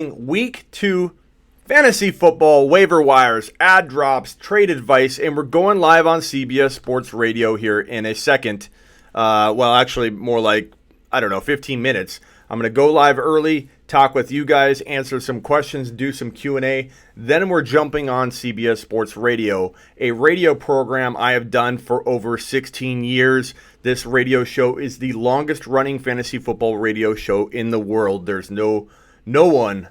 Week 2 fantasy football, waiver wires, ad drops, trade advice, and we're going live on CBS Sports Radio here in a second. Actually, more like, 15 minutes. I'm going to go live early, talk with you guys, answer some questions, do some Q&A. Then we're jumping on CBS Sports Radio, a radio program I have done for over 16 years. This radio show is the longest running fantasy football radio show in the world. There's no one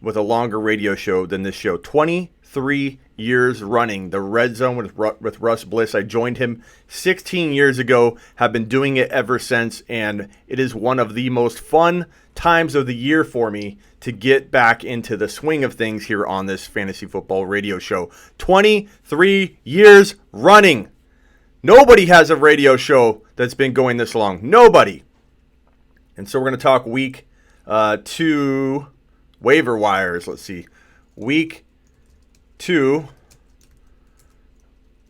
with a longer radio show than this show. 23 years running. The Red Zone with Russ Bliss. I joined him 16 years ago. Have been doing it ever since. And it is one of the most fun times of the year for me to get back into the swing of things here on this fantasy football radio show. 23 years running. Nobody has a radio show that's been going this long. Nobody. And so we're going to talk week 2 waiver wires. Let's see. Week 2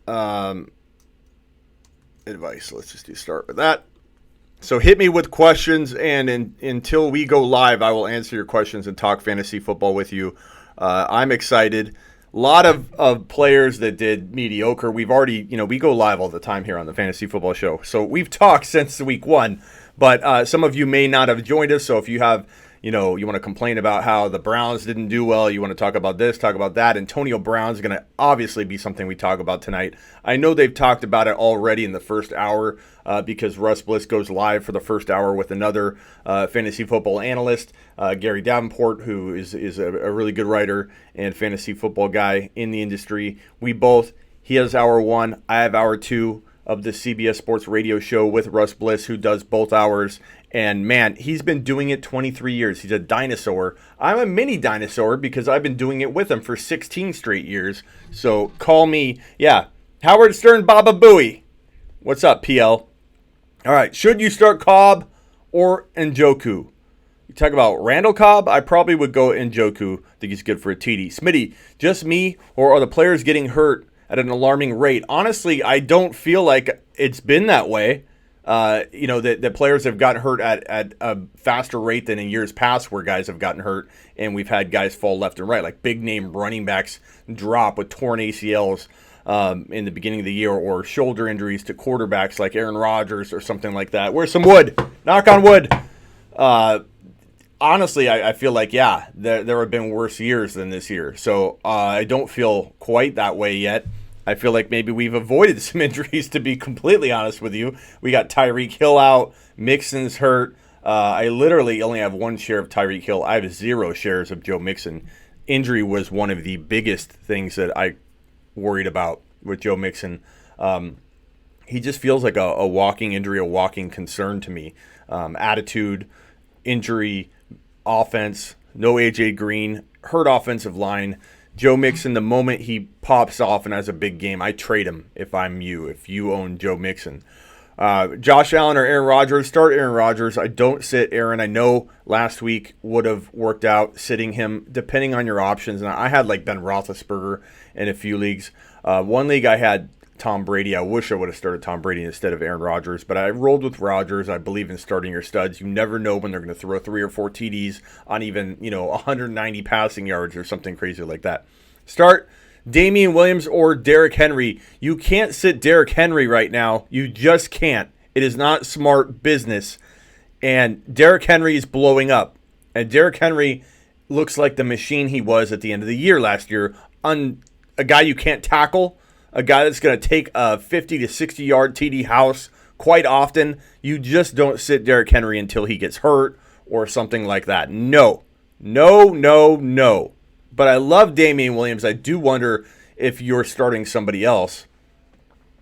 advice. Let's just start with that. So hit me with questions, and until we go live, I will answer your questions and talk fantasy football with you. I'm excited. A lot of players that did mediocre. We've already, we go live all the time here on the Fantasy Football Show. So we've talked since week 1, but some of you may not have joined us. So if you have, you want to complain about how the Browns didn't do well, you want to talk about this, talk about that. Antonio Brown's going to obviously be something we talk about tonight. I know they've talked about it already in the first hour because Russ Bliss goes live for the first hour with another fantasy football analyst, Gary Davenport, who is a really good writer and fantasy football guy in the industry. He has hour 1, I have hour 2 of the CBS Sports Radio show with Russ Bliss, who does both hours. And man, he's been doing it 23 years. He's a dinosaur. I'm a mini dinosaur because I've been doing it with him for 16 straight years. So call me, Howard Stern Baba Booey. What's up, PL? All right, should you start Cobb or Njoku? You talk about Randall Cobb, I probably would go Njoku. I think he's good for a TD. Smitty, just me, or are the players getting hurt at an alarming rate? Honestly, I don't feel like it's been that way. That players have gotten hurt at a faster rate than in years past where guys have gotten hurt, and we've had guys fall left and right, like big-name running backs drop with torn ACLs in the beginning of the year, or shoulder injuries to quarterbacks like Aaron Rodgers or something like that. Where's some wood? Knock on wood. Honestly, I feel like, there have been worse years than this year, so I don't feel quite that way yet. I feel like maybe we've avoided some injuries, to be completely honest with you. We got Tyreek Hill out. Mixon's hurt. I literally only have 1 share of Tyreek Hill. I have 0 shares of Joe Mixon. Injury was one of the biggest things that I worried about with Joe Mixon. He just feels like a walking injury, a walking concern to me. Attitude, injury, offense, no A.J. Green, hurt offensive line. Joe Mixon, the moment he pops off and has a big game, I trade him if I'm you, if you own Joe Mixon. Josh Allen or Aaron Rodgers? Start Aaron Rodgers. I don't sit Aaron. I know last week would have worked out sitting him, depending on your options. And I had like Ben Roethlisberger in a few leagues. One league I had Tom Brady. I wish I would have started Tom Brady instead of Aaron Rodgers, but I rolled with Rodgers. I believe in starting your studs. You never know when they're going to throw 3 or 4 TDs on even, 190 passing yards or something crazy like that. Start Damien Williams or Derrick Henry. You can't sit Derrick Henry right now. You just can't. It is not smart business. And Derrick Henry is blowing up. And Derrick Henry looks like the machine he was at the end of the year last year. On a guy you can't tackle, a guy that's going to take a 50 to 60 yard TD house quite often. You just don't sit Derrick Henry until he gets hurt or something like that. No. But I love Damien Williams. I do wonder if you're starting somebody else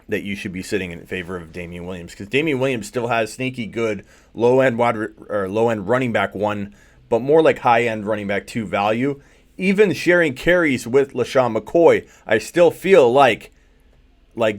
that you should be sitting in favor of Damien Williams, because Damien Williams still has sneaky good low-end running back 1, but more like high-end running back 2 value. Even sharing carries with LaShawn McCoy, I still feel like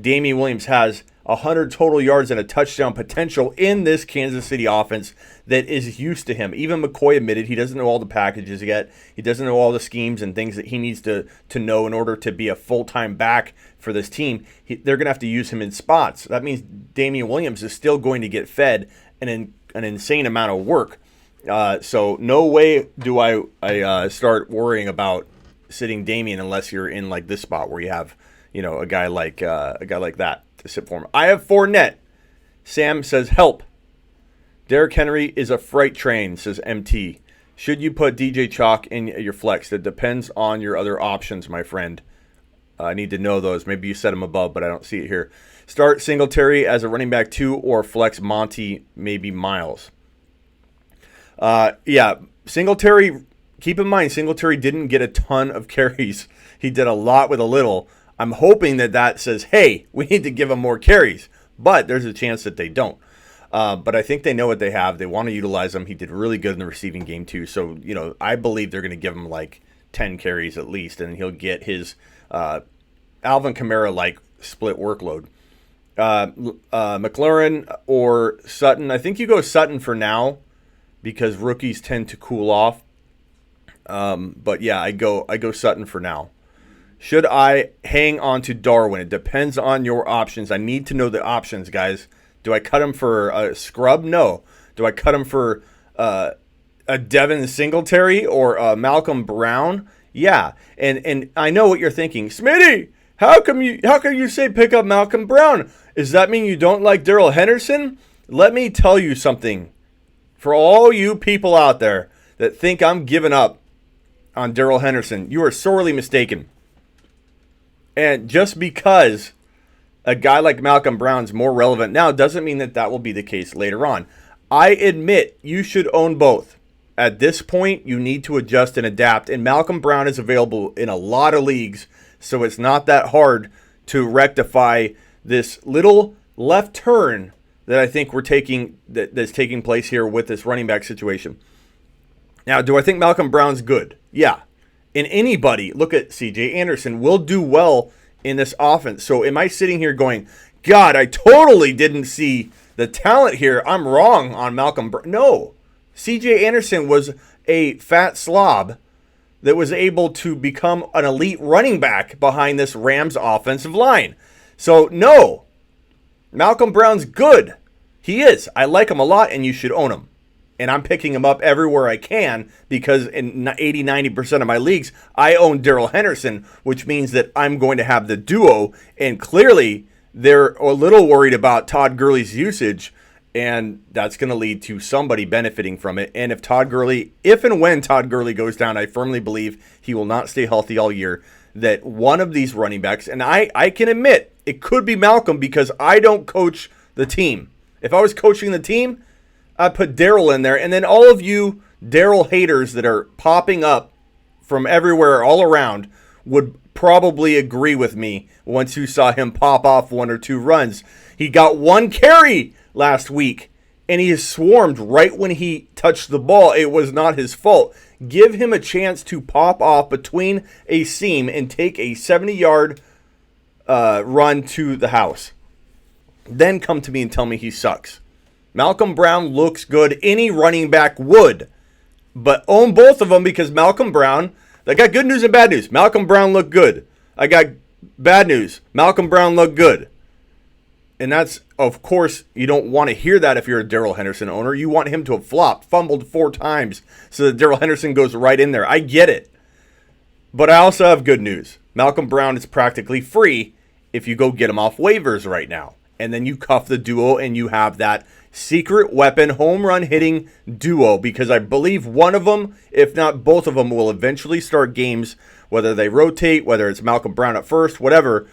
Damien Williams has 100 total yards and a touchdown potential in this Kansas City offense that is used to him. Even McCoy admitted he doesn't know all the packages yet. He doesn't know all the schemes and things that he needs to know in order to be a full-time back for this team. They're going to have to use him in spots. That means Damien Williams is still going to get fed an insane amount of work. So no way do I start worrying about sitting Damien unless you're in like this spot where you have, a guy like that to sit for him. I have Fournette. Sam says help. Derrick Henry is a freight train, says MT. Should you put DJ Chalk in your flex? That depends on your other options, my friend. I need to know those. Maybe you set them above, but I don't see it here. Start Singletary as a running back 2 or flex Monty, maybe Miles. Singletary, keep in mind, Singletary didn't get a ton of carries. He did a lot with a little. I'm hoping that says, hey, we need to give him more carries. But there's a chance that they don't. But I think they know what they have. They want to utilize him. He did really good in the receiving game, too. So, I believe they're going to give him like 10 carries at least, and he'll get his Alvin Kamara-like split workload. McLaurin or Sutton. I think you go Sutton for now because rookies tend to cool off. But yeah, I go Sutton for now. Should I hang on to Darwin? It depends on your options. I need to know the options, guys. Do I cut him for a scrub? No. Do I cut him for a Devin Singletary or a Malcolm Brown? Yeah. And I know what you're thinking. Smitty, how come you say pick up Malcolm Brown? Does that mean you don't like Darrell Henderson? Let me tell you something. For all you people out there that think I'm giving up on Darrell Henderson, you are sorely mistaken. And just because a guy like Malcolm Brown's more relevant now doesn't mean that will be the case later on. I admit you should own both. At this point, you need to adjust and adapt. And Malcolm Brown is available in a lot of leagues, so it's not that hard to rectify this little left turn that I think that's taking place here with this running back situation. Now, do I think Malcolm Brown's good? Yeah. And anybody, look at C.J. Anderson, will do well in this offense. So am I sitting here going, God, I totally didn't see the talent here. I'm wrong on Malcolm Brown. No. C.J. Anderson was a fat slob that was able to become an elite running back behind this Rams offensive line. So, no. Malcolm Brown's good. He is. I like him a lot, and you should own him. And I'm picking him up everywhere I can because in 80-90% of my leagues, I own Darrell Henderson, which means that I'm going to have the duo. And clearly, they're a little worried about Todd Gurley's usage, and that's going to lead to somebody benefiting from it. And if and when Todd Gurley goes down, I firmly believe he will not stay healthy all year, that one of these running backs, and I can admit it could be Malcolm because I don't coach the team. If I was coaching the team, I'd put Darrell in there, and then all of you Darrell haters that are popping up from everywhere all around would probably agree with me once you saw him pop off 1 or 2 runs. He got 1 carry last week, and he is swarmed right when he touched the ball. It was not his fault. Give him a chance to pop off between a seam and take a 70-yard run to the house. Then come to me and tell me he sucks. Malcolm Brown looks good. Any running back would. But own both of them because Malcolm Brown, I got good news and bad news. Malcolm Brown looked good. I got bad news. Malcolm Brown looked good. And that's, of course, you don't want to hear that if you're a Darrell Henderson owner. You want him to have flopped, fumbled 4 times so that Darrell Henderson goes right in there. I get it. But I also have good news. Malcolm Brown is practically free if you go get him off waivers right now. And then you cuff the duo and you have that secret weapon home run hitting duo, because I believe one of them, if not both of them, will eventually start games, whether they rotate, whether it's Malcolm Brown at first, whatever.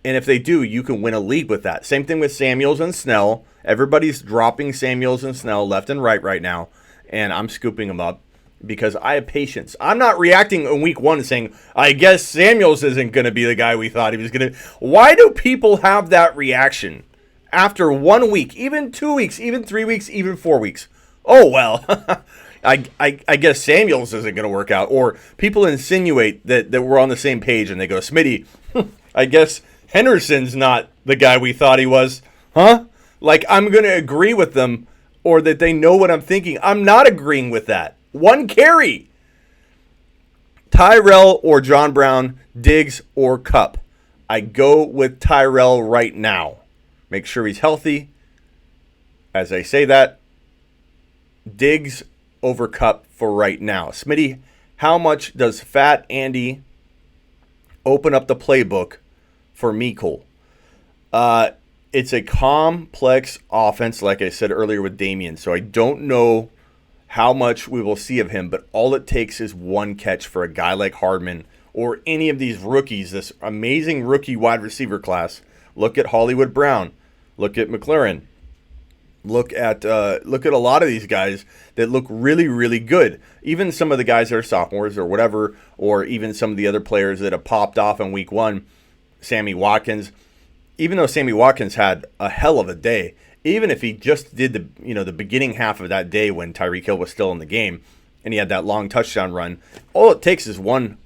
And if they do, you can win a league with that. Same thing with Samuels and Snell. Everybody's dropping Samuels and Snell left and right now, and I'm scooping them up because I have patience. I'm not reacting in week 1 and saying, I guess Samuels isn't going to be the guy we thought he was going to. Why do people have that reaction? After 1 week, even 2 weeks, even 3 weeks, even 4 weeks. Oh, well, I guess Samuels isn't going to work out. Or people insinuate that we're on the same page and they go, Smitty, I guess Henderson's not the guy we thought he was. Huh? Like I'm going to agree with them or that they know what I'm thinking. I'm not agreeing with that. 1 carry. Tyrell or John Brown, Diggs or Kupp. I go with Tyrell right now. Make sure he's healthy. As I say that, Diggs over Cup for right now. Smitty, how much does Fat Andy open up the playbook for Michel? It's a complex offense, like I said earlier with Damien, so I don't know how much we will see of him, but all it takes is one catch for a guy like Hardman or any of these rookies, this amazing rookie wide receiver class. Look at Hollywood Brown. Look at McLaurin. Look at a lot of these guys that look really, really good. Even some of the guys that are sophomores or whatever, or even some of the other players that have popped off in week one. Sammy Watkins. Even though Sammy Watkins had a hell of a day, even if he just did the beginning half of that day when Tyreek Hill was still in the game and he had that long touchdown run, all it takes is one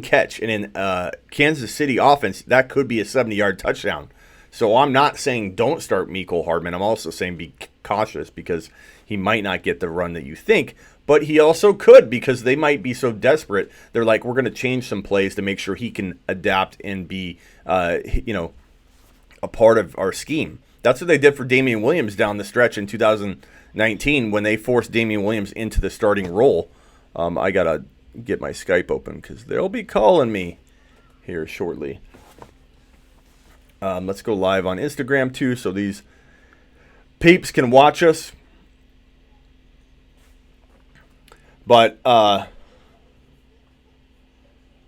catch. And in Kansas City offense, that could be a 70-yard touchdown. So I'm not saying don't start Michel Hardman. I'm also saying be cautious because he might not get the run that you think. But he also could because they might be so desperate. They're like, we're going to change some plays to make sure he can adapt and be, a part of our scheme. That's what they did for Damien Williams down the stretch in 2019 when they forced Damien Williams into the starting role. I got to get my Skype open because they'll be calling me here shortly. Let's go live on Instagram too so these peeps can watch us. But I'm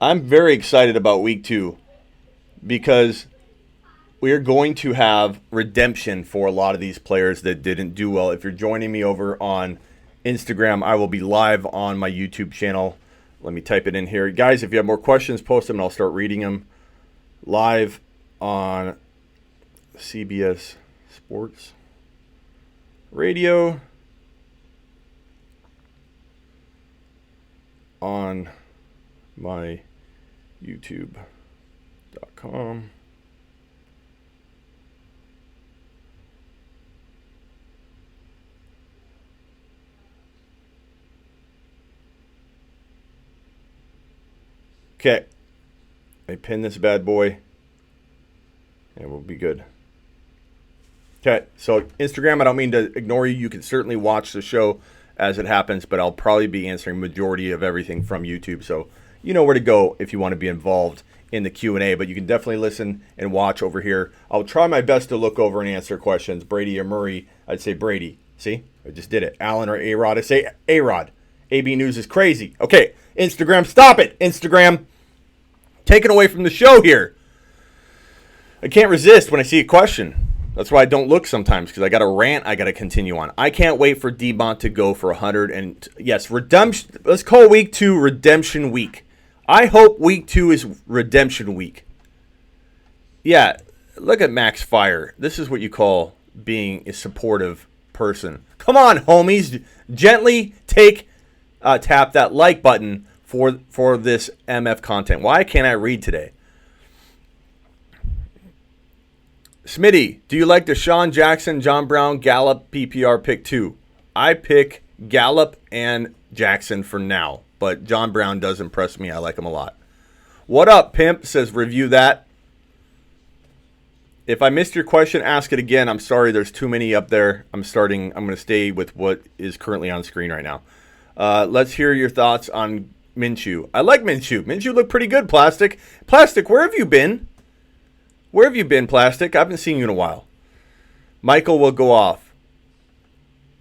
very excited about week 2 because we are going to have redemption for a lot of these players that didn't do well. If you're joining me over on Instagram, I will be live on my YouTube channel. Let me type it in here. Guys, if you have more questions, post them and I'll start reading them live on CBS Sports Radio on my YouTube.com. Okay, I pin this bad boy, and we'll be good. Okay, so Instagram, I don't mean to ignore you. You can certainly watch the show as it happens, but I'll probably be answering majority of everything from YouTube, so you know where to go if you want to be involved in the Q&A, but you can definitely listen and watch over here. I'll try my best to look over and answer questions. Brady or Murray, I'd say Brady. See, I just did it. Allen or A-Rod, I say A-Rod. AB News is crazy. Okay, Instagram, stop it. Instagram, taken away from the show here. I can't resist when I see a question. That's why I don't look sometimes, because I got a rant I got to continue on. I can't wait for D-Bont to go for 100. And yes, redemption. Let's call week 2 redemption week. I hope week 2 is redemption week. Yeah, look at Max Fire. This is what you call being a supportive person. Come on, homies. Gently tap that like button for this MF content. Why can't I read today? Smitty, do you like DeSean Jackson, John Brown, Gallup, PPR pick 2? I pick Gallup and Jackson for now, but John Brown does impress me. I like him a lot. What up, Pimp? Says review that. If I missed your question, ask it again. I'm sorry, there's too many up there. I'm going to stay with what is currently on screen right now. Let's hear your thoughts on Minshew. I like Minshew. Minshew looked pretty good, Plastic. Plastic, where have you been? Where have you been, Plastic? I haven't seen you in a while. Michael will go off.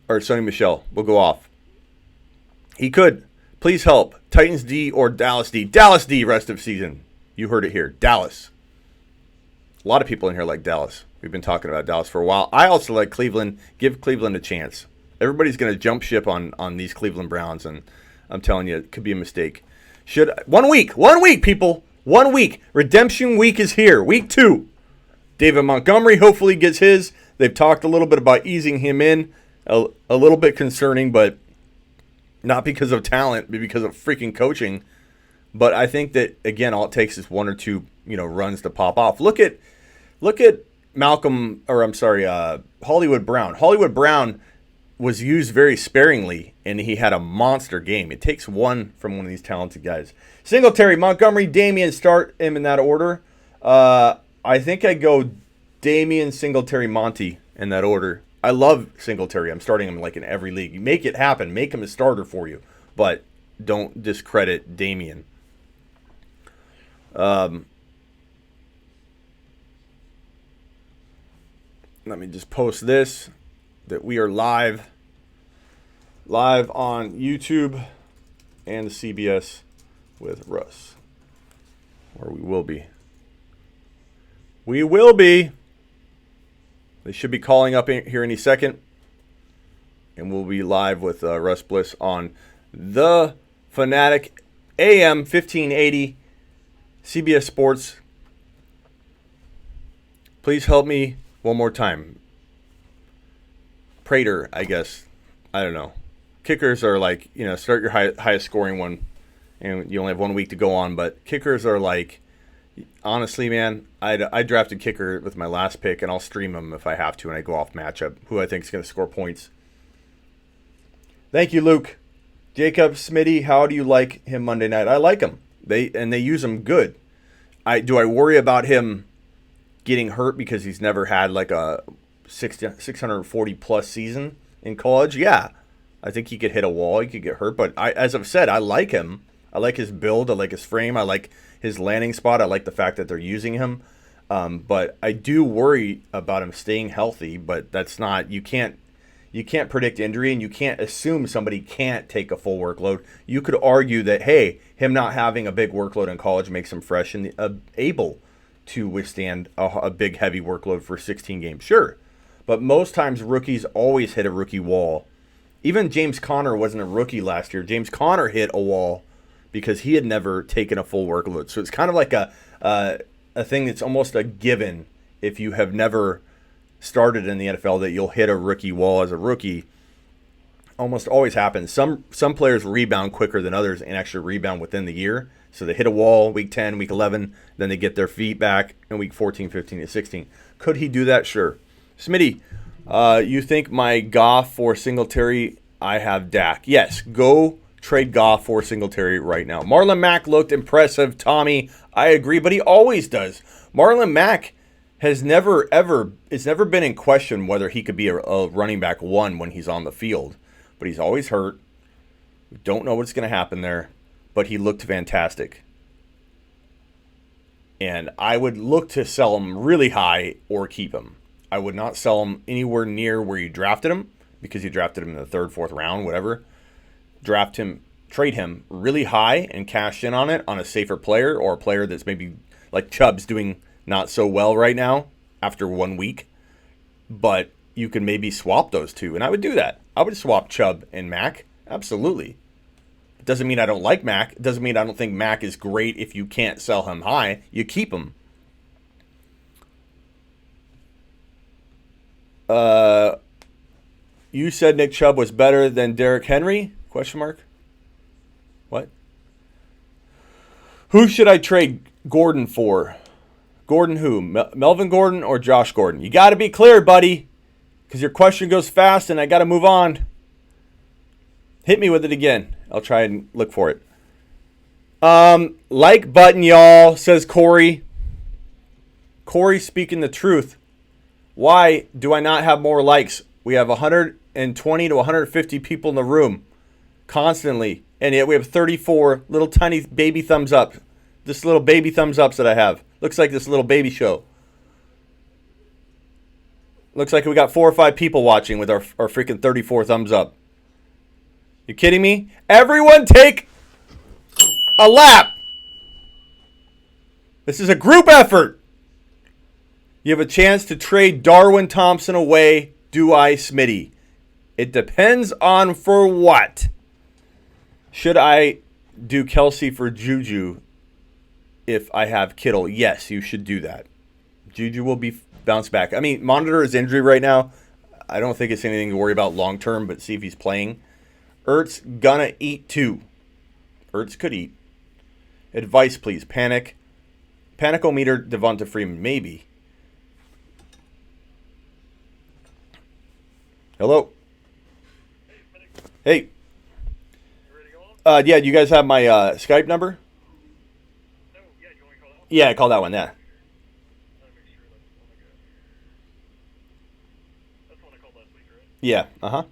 Or Sony Michel will go off. He could. Please help. Titans D or Dallas D. Dallas D rest of season. You heard it here. Dallas. A lot of people in here like Dallas. We've been talking about Dallas for a while. I also like Cleveland. Give Cleveland a chance. Everybody's going to jump ship on these Cleveland Browns, and I'm telling you, it could be a mistake. 1 week, people. 1 week. Redemption week is here. Week 2. David Montgomery hopefully gets his. They've talked a little bit about easing him in. A little bit concerning, but not because of talent, but because of freaking coaching. But I think that, again, all it takes is 1 or 2, runs to pop off. Look at Hollywood Brown. Hollywood Brown was used very sparingly, and he had a monster game. It takes one from one of these talented guys. Singletary, Montgomery, Damien, start him in that order. I think I go Damien, Singletary, Monty in that order. I love Singletary. I'm starting him like in every league. You make it happen. Make him a starter for you. But don't discredit Damien. Let me just post this, that we are live on YouTube and the CBS with Russ. Or we will be. We will be. They should be calling up here any second. And we'll be live with Russ Bliss on the Fanatic AM 1580 CBS Sports. Please help me one more time. Prater, I guess. I don't know. Kickers are like, start your highest scoring one. And you only have 1 week to go on. But kickers are like, honestly, man, I drafted kicker with my last pick, and I'll stream him if I have to, and I go off matchup, who I think is going to score points. Thank you, Luke. Jacob, Smitty, how do you like him Monday night? I like him. They use him good. Do I worry about him getting hurt because he's never had like a 640-plus season in college? Yeah. I think he could hit a wall. He could get hurt. But as I've said, I like him. I like his build. I like his frame. I like his landing spot. I like the fact that they're using him. But I do worry about him staying healthy. But that's not – you can't predict injury, and you can't assume somebody can't take a full workload. You could argue that, hey, him not having a big workload in college makes him fresh and able to withstand a big, heavy workload for 16 games. Sure. But most times rookies always hit a rookie wall. Even James Conner wasn't a rookie last year. James Conner hit a wall because he had never taken a full workload. So it's kind of like a thing that's almost a given if you have never started in the NFL, that you'll hit a rookie wall as a rookie. Almost always happens. Some players rebound quicker than others and actually rebound within the year. So they hit a wall week 10, week 11, then they get their feet back in week 14, 15, and 16. Could he do that? Sure. Smitty, you think my Goff for Singletary? I have Dak. Yes, go trade Goff for Singletary right now. Marlon Mack looked impressive. Tommy, I agree, but he always does. Marlon Mack has never been in question whether he could be a running back one when he's on the field. But he's always hurt. We don't know what's going to happen there. But he looked fantastic. And I would look to sell him really high or keep him. I would not sell him anywhere near where you drafted him, because you drafted him in the 3rd, 4th round, whatever. Trade him really high and cash in on it on a safer player, or a player that's maybe like Chubb's doing not so well right now after 1 week. But you can maybe swap those two, and I would do that. I would swap Chubb and Mack. Absolutely. It doesn't mean I don't like Mack. It doesn't mean I don't think Mack is great if you can't sell him high. You keep him. You said Nick Chubb was better than Derrick Henry? ? What? Who should I trade Gordon for? Gordon who? Melvin Gordon or Josh Gordon? You got to be clear, buddy, because your question goes fast and I got to move on. Hit me with it again. I'll try and look for it. Like button, y'all, says Corey. Corey speaking the truth. Why do I not have more likes? We have 120 to 150 people in the room constantly, and yet we have 34 little tiny baby thumbs up. This little baby thumbs ups that I have. Looks like this little baby show. Looks like we got 4 or 5 people watching with our freaking 34 thumbs up. You kidding me? Everyone take a lap. This is a group effort. You have a chance to trade Darwin Thompson away. Do I, Smitty? It depends on for what. Should I do Kelsey for Juju if I have Kittle? Yes, you should do that. Juju will be bounced back. I mean, monitor his injury right now. I don't think it's anything to worry about long term, but see if he's playing. Ertz gonna eat too. Ertz could eat. Advice, please. Panicometer, Devonta Freeman, maybe. Hello. Hey. Yeah, do you guys have my Skype number? No, yeah, you want me to call that one? Yeah, call that one, yeah. Let me make sure that's the one I got. That's the one I called last Yeah. Uh huh. All right.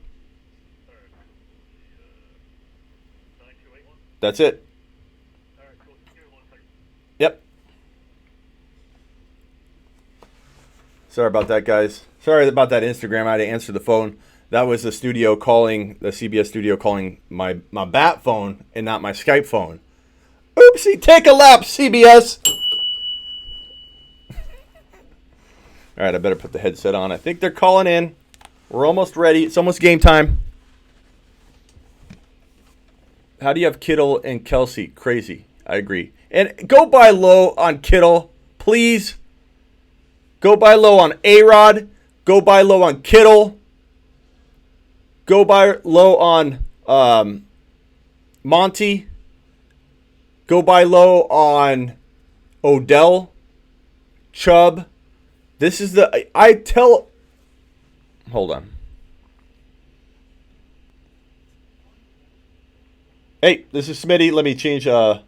9281. That's it. All right, cool. Just give me 1 second. Yep. Sorry about that, guys. Sorry about that Instagram. I had to answer the phone. That was the CBS studio calling my bat phone and not my Skype phone. Oopsie, take a lap, CBS. All right, I better put the headset on. I think they're calling in. We're almost ready. It's almost game time. How do you have Kittle and Kelsey? Crazy. I agree. And go buy low on Kittle, please. Go buy low on A-Rod. Go buy low on Kittle. Go buy low on Monty. Go buy low on Odell, Chubb. This is the hold on. Hey, this is Smitty. Let me change. Can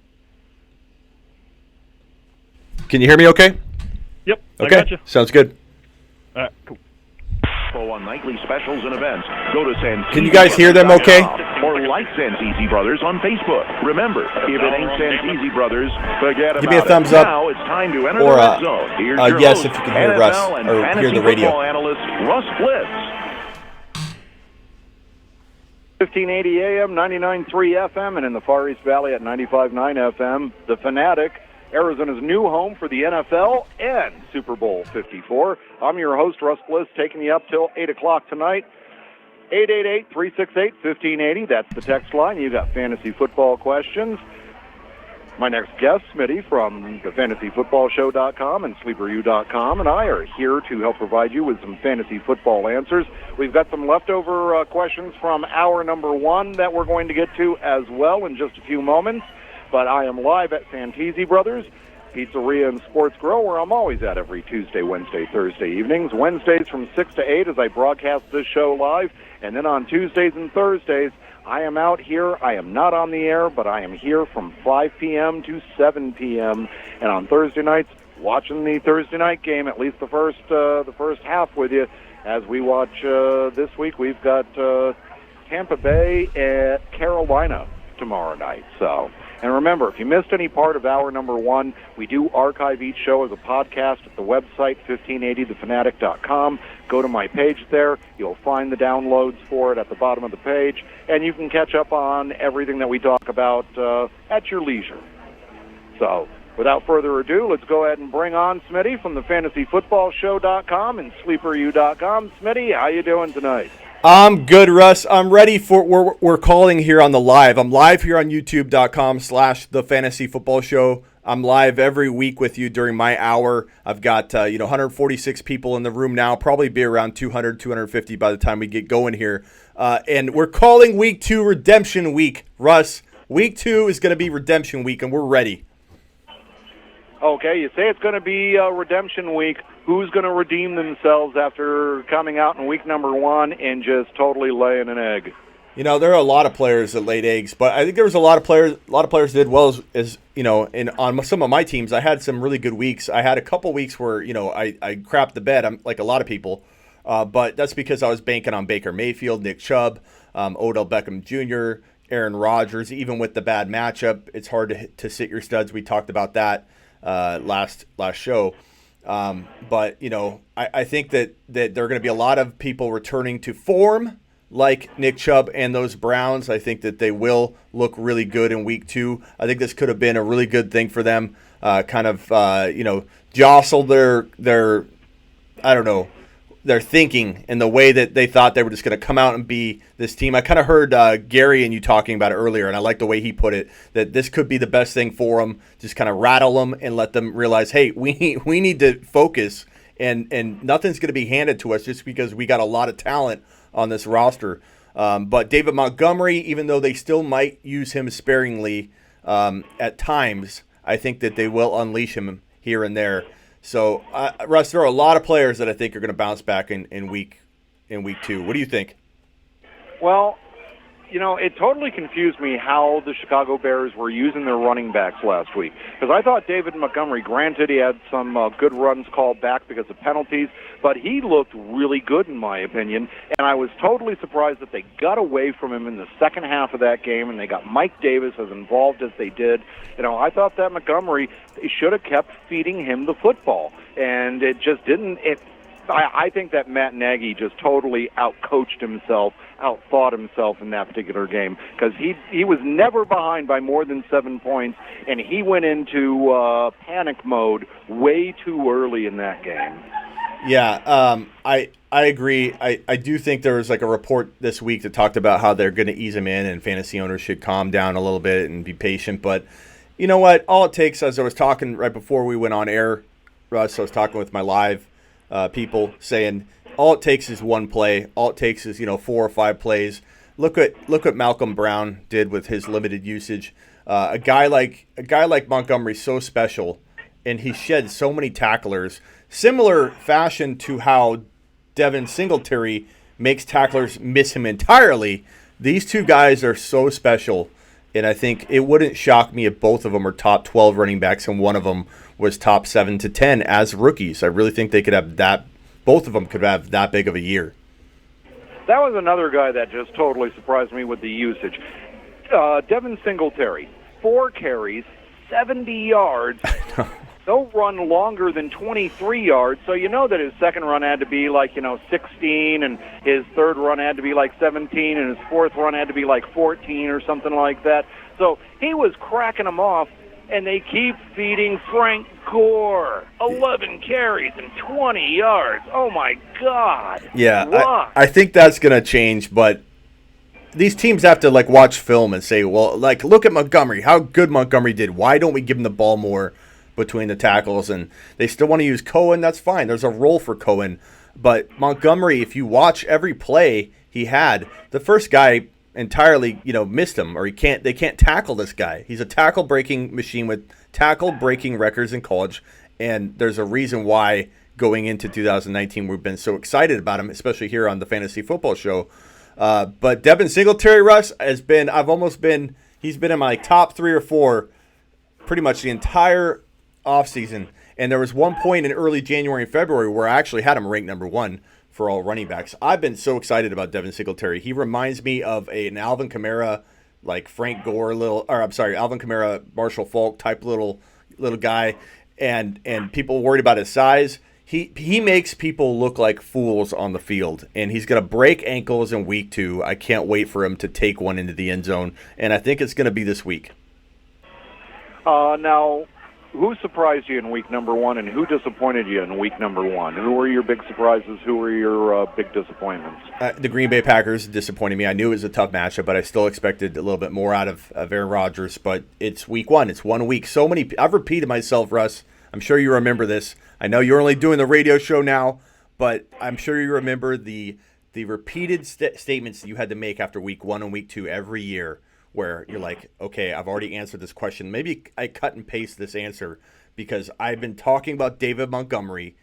you hear me okay? Yep. Okay. I got you. Sounds good. All right, cool. On nightly specials and events. Go to Santeezy Can you guys hear them okay? Or like Santeezy Brothers on Facebook. Remember, if it ain't Santeezy Brothers, forget about it. Give me a thumbs up. Now it's time to enter Or the red zone. Here's your yes, host, if you can hear NFL Russ and or hear fantasy the radio. football analyst Russ Bliss. 1580 AM, 99.3 FM, and in the Far East Valley at 95.9 FM. The Fanatic, Arizona's new home for the NFL and Super Bowl 54. I'm your host, Russ Bliss, taking you up till 8 o'clock tonight. 888-368-1580. That's the text line. You got fantasy football questions. My next guest, Smitty from the FantasyFootballShow.com and SleeperU.com, and I are here to help provide you with some fantasy football answers. We've got some leftover questions from hour number 1 that we're going to get to as well in just a few moments. But I am live at Santeezy Brothers Pizzeria and Sports Grill, where I'm always at every Tuesday, Wednesday, Thursday evenings. Wednesdays from 6 to 8 as I broadcast this show live. And then on Tuesdays and Thursdays, I am out here. I am not on the air, but I am here from 5 p.m. to 7 p.m. And on Thursday nights, watching the Thursday night game, at least the first half with you, as we watch this week. We've got Tampa Bay at Carolina tomorrow night. And remember, if you missed any part of hour number 1, we do archive each show as a podcast at the website, 1580thefanatic.com. Go to my page there. You'll find the downloads for it at the bottom of the page, and you can catch up on everything that we talk about at your leisure. So, without further ado, let's go ahead and bring on Smitty from the FantasyFootballShow.com and SleeperU.com. Smitty, how you doing tonight? I'm good, Russ. I'm ready for we're calling here on the live. I'm live here on YouTube.com/The Fantasy Football Show. I'm live every week with you during my hour. I've got 146 people in the room now. Probably be around 200, 250 by the time we get going here. And we're calling Week 2 Redemption Week, Russ. Week 2 is going to be Redemption Week, and we're ready. Okay, you say it's going to be Redemption Week. Who's going to redeem themselves after coming out in week number 1 and just totally laying an egg? You know, there are a lot of players that laid eggs, but I think there was a lot of players did well as you know, and on some of my teams, I had some really good weeks. I had a couple weeks where, I crapped the bed, I'm like a lot of people, but that's because I was banking on Baker Mayfield, Nick Chubb, Odell Beckham Jr., Aaron Rodgers. Even with the bad matchup, it's hard to sit your studs. We talked about that last show. But, I think that there are going to be a lot of people returning to form like Nick Chubb and those Browns. I think that they will look really good in week 2. I think this could have been a really good thing for them. Jostle their thinking and the way that they thought they were just going to come out and be this team. I kind of heard Gary and you talking about it earlier, and I like the way he put it, that this could be the best thing for them. Just kind of rattle them and let them realize, hey, we need to focus, and nothing's going to be handed to us just because we got a lot of talent on this roster. But David Montgomery, even though they still might use him sparingly at times, I think that they will unleash him here and there. So, Russ, there are a lot of players that I think are going to bounce back in week 2. What do you think? Well, it totally confused me how the Chicago Bears were using their running backs last week. Because I thought David Montgomery, granted he had some good runs called back because of penalties, but he looked really good in my opinion. And I was totally surprised that they got away from him in the second half of that game and they got Mike Davis as involved as they did. I thought that Montgomery, they should have kept feeding him the football. And it just didn't. I think that Matt Nagy just totally outcoached himself, outthought himself in that particular game because he was never behind by more than 7 points, and he went into panic mode way too early in that game. Yeah, I agree. I do think there was like a report this week that talked about how they're going to ease him in and fantasy owners should calm down a little bit and be patient. But you know what? All it takes, as I was talking right before we went on air, Russ, I was talking with my live people saying all it takes is one play. All it takes is 4 or 5 plays. Look what Malcolm Brown did with his limited usage. A guy like Montgomery's so special, and he shed so many tacklers. Similar fashion to how Devin Singletary makes tacklers miss him entirely. These two guys are so special, and I think it wouldn't shock me if both of them are top 12 running backs and one of them was top 7 to 10 as rookies. I really think they could have that. Both of them could have that big of a year. That was another guy that just totally surprised me with the usage. Devin Singletary, 4 carries, 70 yards. No run longer than 23 yards, so you know that his second run had to be like 16, and his third run had to be like 17, and his fourth run had to be like 14 or something like that. So he was cracking them off. And they keep feeding Frank Gore 11 carries and 20 yards. Oh, my God. Yeah, I think that's going to change, but these teams have to, watch film and say, well, look at Montgomery, how good Montgomery did. Why don't we give him the ball more between the tackles? And they still want to use Cohen. That's fine. There's a role for Cohen. But Montgomery, if you watch every play he had, the first guy entirely, missed him, or they can't tackle this guy. He's a tackle breaking machine with tackle breaking records in college, and there's a reason why going into 2019 we've been so excited about him, especially here on the Fantasy Football Show. But Devin Singletary, Russ, he's been in my top 3 or 4 pretty much the entire offseason, and there was one point in early January and February where I actually had him ranked number 1 for all running backs. I've been so excited about Devin Singletary. He reminds me of an Alvin Kamara, Frank Gore, Alvin Kamara, Marshall Faulk type little guy, and people worried about his size. He makes people look like fools on the field, and he's going to break ankles in week 2. I can't wait for him to take one into the end zone, and I think it's going to be this week. Now, who surprised you in week number 1, and who disappointed you in week number 1? Who were your big surprises? Who were your big disappointments? The Green Bay Packers disappointed me. I knew it was a tough matchup, but I still expected a little bit more out of Aaron Rodgers. But it's week 1. It's 1 week. I've repeated myself, Russ. I'm sure you remember this. I know you're only doing the radio show now, but I'm sure you remember the repeated statements that you had to make after week 1 and week 2 every year, where you're like, okay, I've already answered this question. Maybe I cut and paste this answer because I've been talking about David Montgomery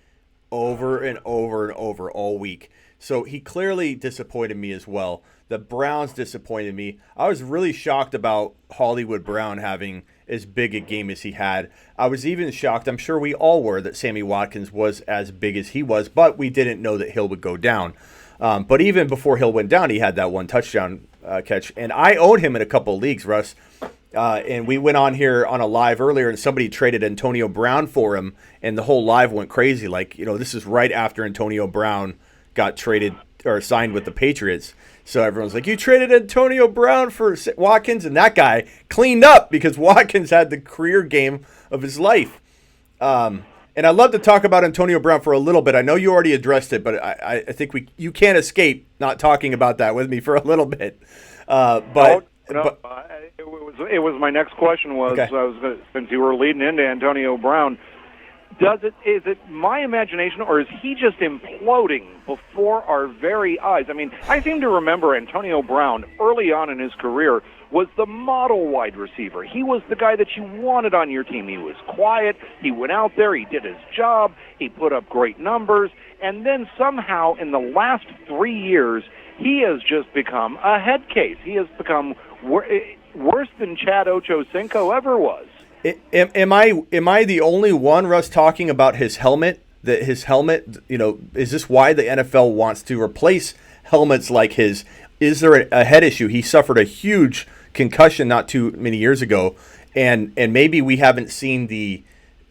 over and over and over all week. So he clearly disappointed me as well. The Browns disappointed me. I was really shocked about Hollywood Brown having as big a game as he had. I was even shocked, I'm sure we all were, that Sammy Watkins was as big as he was, but we didn't know that Hill would go down. But even before Hill went down, he had that one touchdown catch. And I owned him in a couple of leagues, Russ. And we went on here on a live earlier, and somebody traded Antonio Brown for him, and the whole live went crazy. This is right after Antonio Brown got traded or signed with the Patriots. So everyone's like, you traded Antonio Brown for Watkins? And that guy cleaned up because Watkins had the career game of his life. And I'd love to talk about Antonio Brown for a little bit. I know you already addressed it, but I think you can't escape not talking about that with me for a little bit. It was my next question was, okay. Since you were leading into Antonio Brown, is it my imagination, or is he just imploding before our very eyes? I mean, I seem to remember Antonio Brown early on in his career was the model wide receiver. He was the guy that you wanted on your team. He was quiet. He went out there. He did his job. He put up great numbers. And then somehow in the last 3 years, he has just become a head case. He has become worse than Chad Ochocinco ever was. Am I the only one, Russ, talking about his helmet? That his helmet, is this why the NFL wants to replace helmets like his? Is there a head issue? He suffered a huge concussion not too many years ago, and maybe we haven't seen the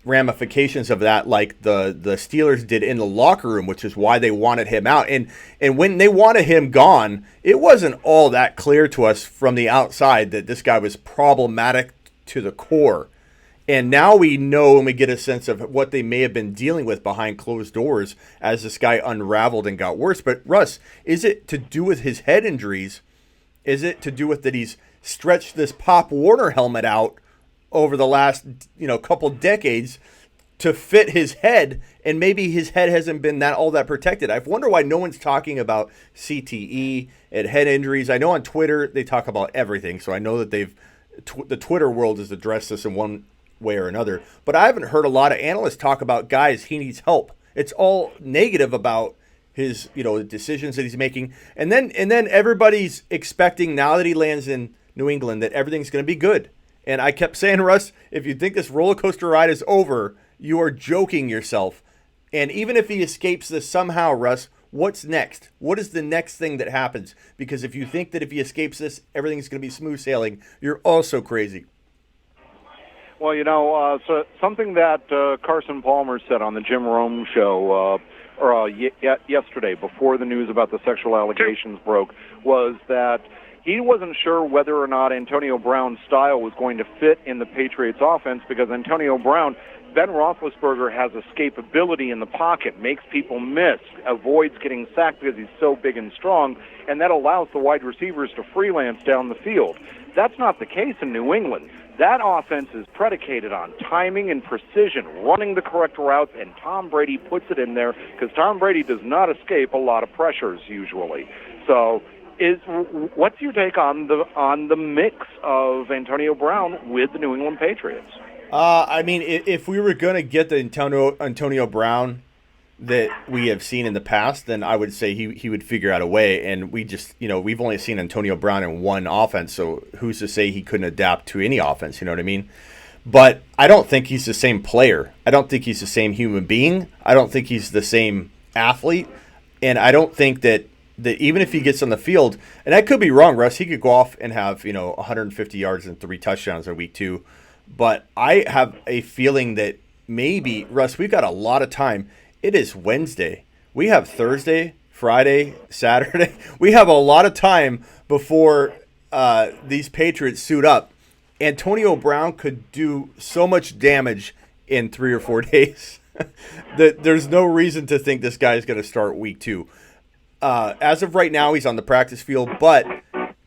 ramifications of that like the Steelers did in the locker room, which is why they wanted him out. And when they wanted him gone, it wasn't all that clear to us from the outside that this guy was problematic to the core. And now we know and we get a sense of what they may have been dealing with behind closed doors as this guy unraveled and got worse. But, Russ, is it to do with his head injuries? Is it to do with that he's stretched this Pop Warner helmet out over the last, couple decades to fit his head, and maybe his head hasn't been all that protected? I wonder why no one's talking about CTE and head injuries. I know on Twitter they talk about everything, so I know that the Twitter world has addressed this in one way or another, but I haven't heard a lot of analysts talk about guys he needs help. It's all negative about his the decisions that he's making, and then everybody's expecting now that he lands in New England that everything's going to be good. And I kept saying, Russ, if you think this roller coaster ride is over, you are joking yourself. And even if he escapes this somehow, Russ, what's next? What is the next thing that happens? Because if you think that if he escapes this, everything's going to be smooth sailing, you're also crazy. Well, so something that Carson Palmer said on the Jim Rome show yesterday before the news about the sexual allegations broke was that he wasn't sure whether or not Antonio Brown's style was going to fit in the Patriots' offense because Antonio Brown, Ben Roethlisberger has escapability in the pocket, makes people miss, avoids getting sacked because he's so big and strong, and that allows the wide receivers to freelance down the field. That's not the case in New England. That offense is predicated on timing and precision, running the correct routes, and Tom Brady puts it in there because Tom Brady does not escape a lot of pressures usually. So, what's your take on the mix of Antonio Brown with the New England Patriots? If we were going to get the Antonio Brown that we have seen in the past, then I would say he would figure out a way. And we just, we've only seen Antonio Brown in one offense, so who's to say he couldn't adapt to any offense, you know what I mean? But I don't think he's the same player. I don't think he's the same human being. I don't think he's the same athlete. And I don't think that even if he gets on the field, and I could be wrong, Russ, he could go off and have, 150 yards and 3 touchdowns in week 2. But I have a feeling that maybe, Russ, we've got a lot of time. It is Wednesday. We have Thursday, Friday, Saturday. We have a lot of time before these Patriots suit up. Antonio Brown could do so much damage in 3 or 4 days that there's no reason to think this guy is going to start week 2. As of right now, he's on the practice field, but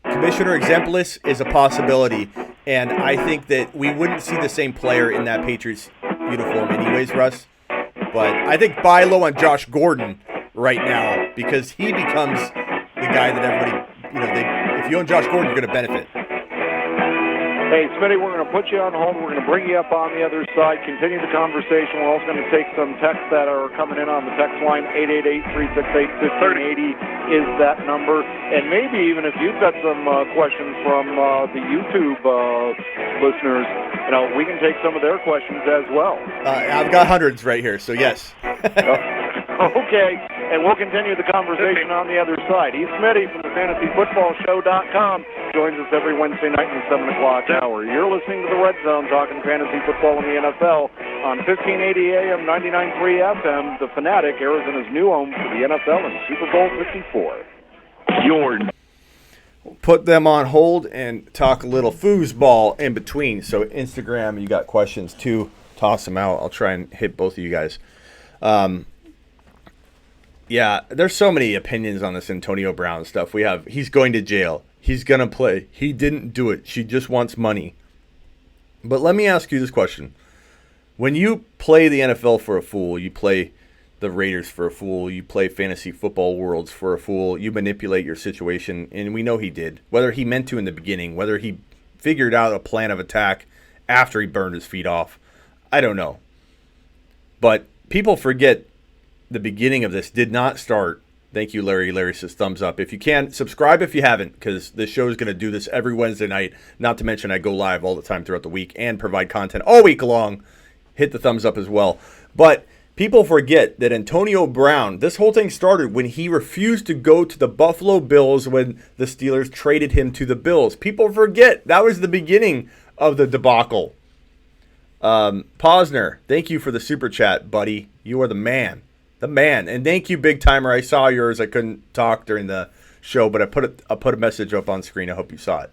Commissioner Exemplis is a possibility, and I think that we wouldn't see the same player in that Patriots uniform anyways, Russ. But I think buy low on Josh Gordon right now because he becomes the guy that everybody, if you own Josh Gordon, you're going to benefit. Hey, Smitty, we're going to put you on hold. We're going to bring you up on the other side, continue the conversation. We're also going to take some texts that are coming in on the text line. 888-368-1580 is that number. And maybe even if you've got some questions from the YouTube listeners, we can take some of their questions as well. I've got hundreds right here, so yes. Okay, and we'll continue the conversation on the other side. He's Smitty from the FantasyFootballShow.com. Joins us every Wednesday night in the 7 o'clock hour. You're listening to The Red Zone, talking fantasy football in the NFL on 1580 AM, 99.3 FM. The Fanatic, Arizona's new home for the NFL and Super Bowl 54. We'll put them on hold and talk a little foosball in between. So Instagram, you got questions too. Toss them out. I'll try and hit both of you guys. Yeah, there's so many opinions on this Antonio Brown stuff. He's going to jail. He's going to play. He didn't do it. She just wants money. But let me ask you this question. When you play the NFL for a fool, you play the Raiders for a fool, you play fantasy football worlds for a fool, you manipulate your situation, and we know he did. Whether he meant to in the beginning, whether he figured out a plan of attack after he burned his feet off. I don't know. But people forget the beginning of this did not start. Thank you, Larry. Larry says thumbs up. If you can, subscribe if you haven't, because this show is going to do this every Wednesday night. Not to mention I go live all the time throughout the week and provide content all week long. Hit the thumbs up as well. But people forget that Antonio Brown, this whole thing started when he refused to go to the Buffalo Bills when the Steelers traded him to the Bills. People forget that was the beginning of the debacle. Posner, thank you for the super chat, buddy. You are the man. The man. And thank you, Big Timer. I saw yours. I couldn't talk during the show, but I put a message up on screen. I hope you saw it.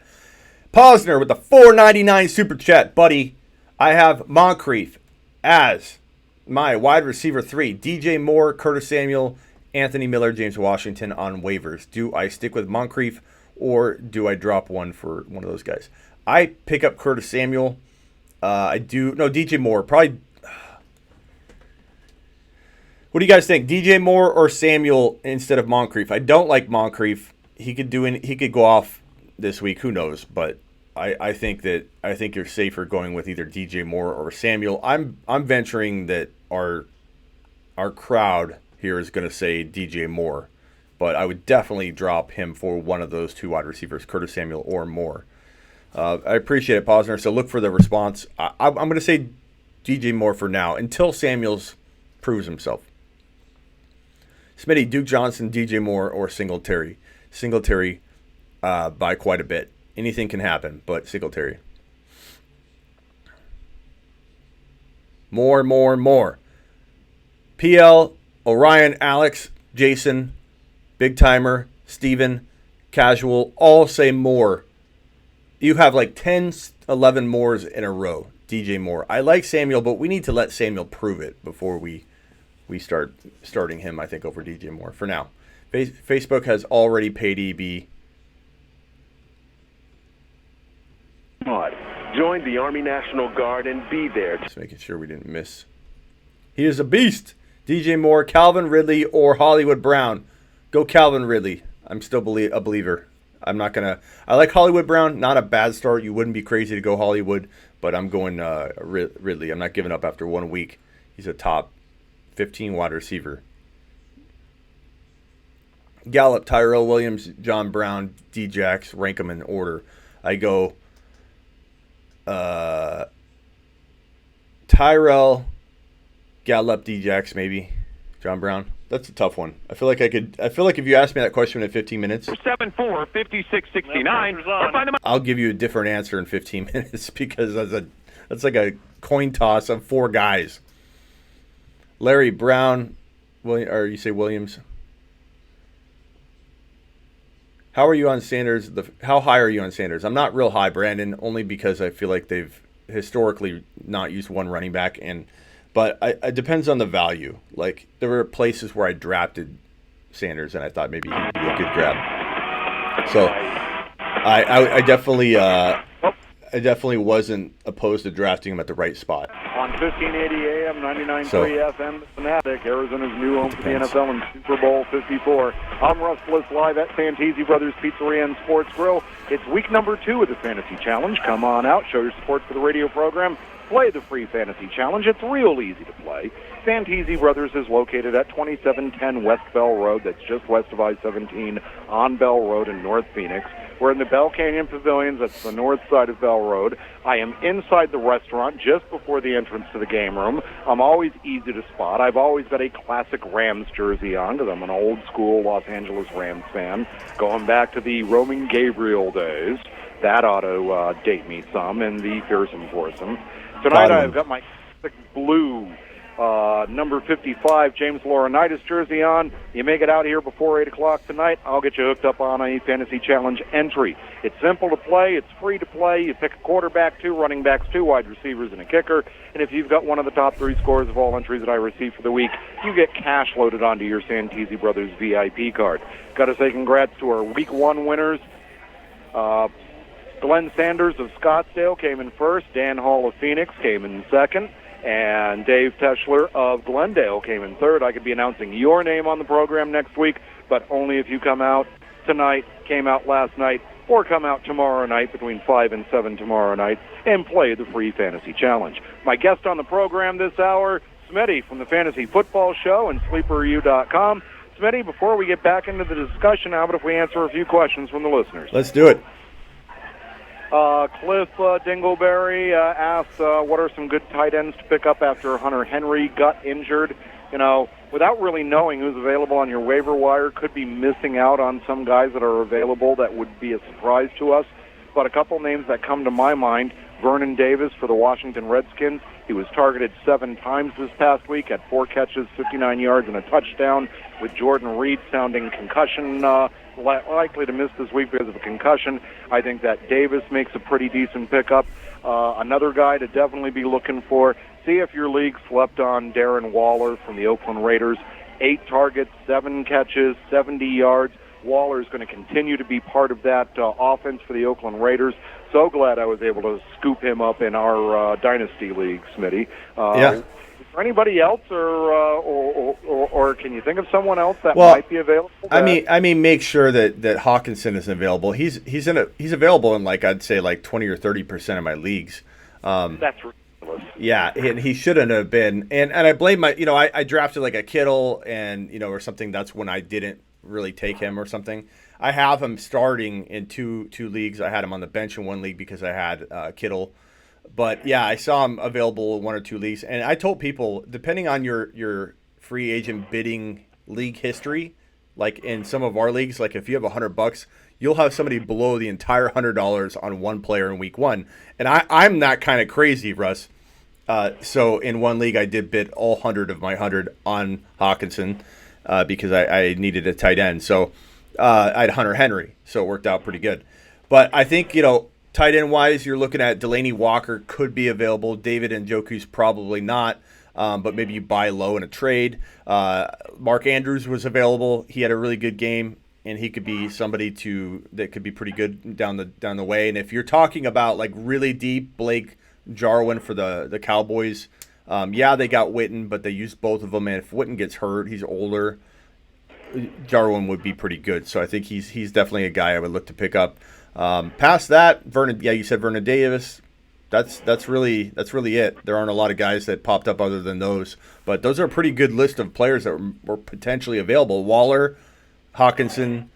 Posner with the $4.99 super chat, buddy. I have Moncrief as my wide receiver 3. DJ Moore, Curtis Samuel, Anthony Miller, James Washington on waivers. Do I stick with Moncrief or do I drop one for one of those guys? I pick up Curtis Samuel. DJ Moore. Probably. What do you guys think? DJ Moore or Samuel instead of Moncrief? I don't like Moncrief. He could go off this week. Who knows? But I think you're safer going with either DJ Moore or Samuel. I'm venturing that our crowd here is going to say DJ Moore, but I would definitely drop him for one of those two wide receivers, Curtis Samuel or Moore. I appreciate it, Posner. So look for the response. I'm going to say DJ Moore for now until Samuels proves himself. Smitty, Duke Johnson, DJ Moore, or Singletary. Singletary by quite a bit. Anything can happen, but Singletary. More. PL, Orion, Alex, Jason, Big Timer, Steven, Casual, all say Moore. You have like 10, 11 Moores in a row. DJ Moore. I like Samuel, but we need to let Samuel prove it before we starting him, I think, over DJ Moore for now. Facebook has already paid EB. Join the Army National Guard and be there. Just making sure we didn't miss. He is a beast. DJ Moore, Calvin Ridley, or Hollywood Brown. Go Calvin Ridley. I'm still a believer. I'm not going to... I like Hollywood Brown. Not a bad start. You wouldn't be crazy to go Hollywood, but I'm going Ridley. I'm not giving up after 1 week. He's a top 15 wide receiver. Gallup, Tyrell Williams, John Brown, D-Jax, rank them in order. I go Tyrell, Gallup, D-Jax, maybe. John Brown. That's a tough one. I feel like if you asked me that question in 15 minutes, 7-4, 56-69. I'll give you a different answer in 15 minutes because that's like a coin toss of 4 guys. Larry Brown, or you say Williams. How are you on Sanders? How high are you on Sanders? I'm not real high, Brandon, only because I feel like they've historically not used one running back, but it depends on the value. Like there were places where I drafted Sanders and I thought maybe he'd be a good grab. So I definitely wasn't opposed to drafting him at the right spot. On 1580 AM, 99.3 FM, the Fanatic, Arizona's new home for the NFL and Super Bowl 54. I'm Russ Bliss, live at Santisi Brothers Pizzeria and Sports Grill. It's week number 2 of the Fantasy Challenge. Come on out, show your support for the radio program. Play the free Fantasy Challenge. It's real easy to play. Santisi Brothers is located at 2710 West Bell Road. That's just west of I-17 on Bell Road in North Phoenix. We're in the Bell Canyon Pavilions. That's the north side of Bell Road. I am inside the restaurant just before the entrance to the game room. I'm always easy to spot. I've always got a classic Rams jersey on because I'm an old-school Los Angeles Rams fan, going back to the Roman Gabriel days. That ought to date me some, and the fearsome foursome. Tonight I've got my blue number 55 James Laurinaitis jersey on. You make it out here before 8 o'clock tonight, I'll get you hooked up on a Fantasy Challenge entry. It's simple to play. It's free to play. You pick a quarterback, 2 running backs, 2 wide receivers, and a kicker. And if you've got one of the top 3 scores of all entries that I receive for the week, you get cash loaded onto your Santisi Brothers VIP card. Got to say congrats to our Week 1 winners. Glenn Sanders of Scottsdale came in first. Dan Hall of Phoenix came in second. And Dave Teschler of Glendale came in third. I could be announcing your name on the program next week, but only if you come out tonight, came out last night, or come out tomorrow night between 5 and 7 tomorrow night and play the free fantasy challenge. My guest on the program this hour, Smitty from the Fantasy Football Show and SleeperU.com. Smitty, before we get back into the discussion, how about if we answer a few questions from the listeners? Let's do it. Cliff Dingleberry asks, what are some good tight ends to pick up after Hunter Henry got injured? You know, without really knowing who's available on your waiver wire, could be missing out on some guys that are available that would be a surprise to us. But a couple names that come to my mind, Vernon Davis for the Washington Redskins. He was targeted 7 times this past week, had 4 catches, 59 yards, and a touchdown, with Jordan Reed sounding concussion, likely to miss this week because of a concussion. I think that Davis makes a pretty decent pickup. Another guy to definitely be looking for, see if your league slept on Darren Waller from the Oakland Raiders. 8 targets, 7 catches, 70 yards. Waller is going to continue to be part of that offense for the Oakland Raiders. So glad I was able to scoop him up in our Dynasty League, Smitty. Yeah. Is there anybody else, or can you think of someone else that might be available? I mean, make sure that Hawkinson is available. He's available in I'd say 20 or 30% of my leagues. That's ridiculous. Yeah, and he shouldn't have been. And I blame I drafted a Kittle and or something. That's when I didn't really take him or something. I have him starting in two leagues. I had him on the bench in one league because I had Kittle. But yeah, I saw him available in 1 or 2 leagues. And I told people, depending on your free agent bidding league history, like in some of our leagues, like if you have $100, you'll have somebody below the entire $100 on one player in week 1. And I'm not kind of crazy, Russ. So in one league, I did bid all 100 of my 100 on Hawkinson because I needed a tight end. So I had Hunter Henry, so it worked out pretty good. But I think, tight end wise, you're looking at Delaney Walker could be available. David Njoku's probably not, but maybe you buy low in a trade. Mark Andrews was available. He had a really good game, and he could be somebody that could be pretty good down the way. And if you're talking about really deep, Blake Jarwin for the Cowboys, they got Witten, but they used both of them. And if Witten gets hurt, he's older. Darwin would be pretty good, so I think he's definitely a guy I would look to pick up. Past that, Vernon, you said Vernon Davis. That's really it. There aren't a lot of guys that popped up other than those, but those are a pretty good list of players that were potentially available. Waller, Hawkinson,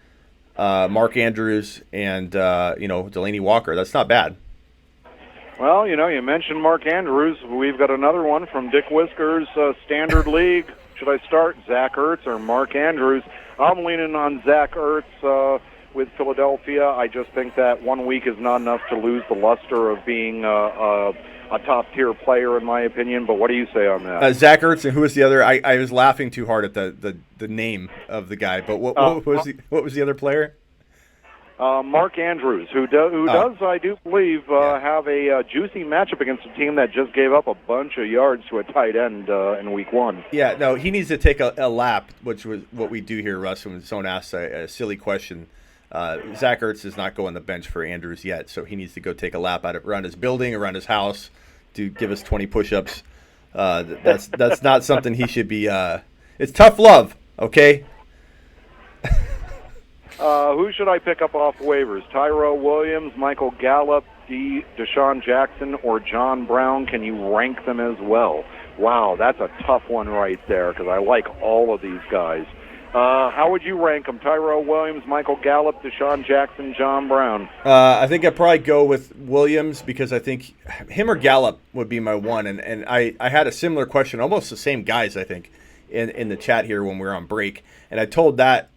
Mark Andrews, and Delaney Walker. That's not bad. Well, you mentioned Mark Andrews. We've got another one from Dick Whiskers' Standard League. Should I start Zach Ertz or Mark Andrews? I'm leaning on Zach Ertz with Philadelphia. I just think that 1 week is not enough to lose the luster of being a top-tier player, in my opinion. But what do you say on that? Zach Ertz, and who was the other? I was laughing too hard at the name of the guy. But what was the other player? Mark Andrews, who does, I do believe, have a juicy matchup against a team that just gave up a bunch of yards to a tight end in week 1. Yeah, no, he needs to take a lap, which was what we do here, Russ, when someone asks a silly question. Zach Ertz is not going the bench for Andrews yet, so he needs to go take a lap around his building, around his house, to give us 20 push-ups. That's not something he should be. It's tough love, okay? Who should I pick up off waivers? Tyrell Williams, Michael Gallup, DeSean Jackson, or John Brown? Can you rank them as well? Wow, that's a tough one right there because I like all of these guys. How would you rank them? Tyrell Williams, Michael Gallup, DeSean Jackson, John Brown? I think I'd probably go with Williams because I think him or Gallup would be my one. And I had a similar question, almost the same guys, I think, in the chat here when we were on break. And I told that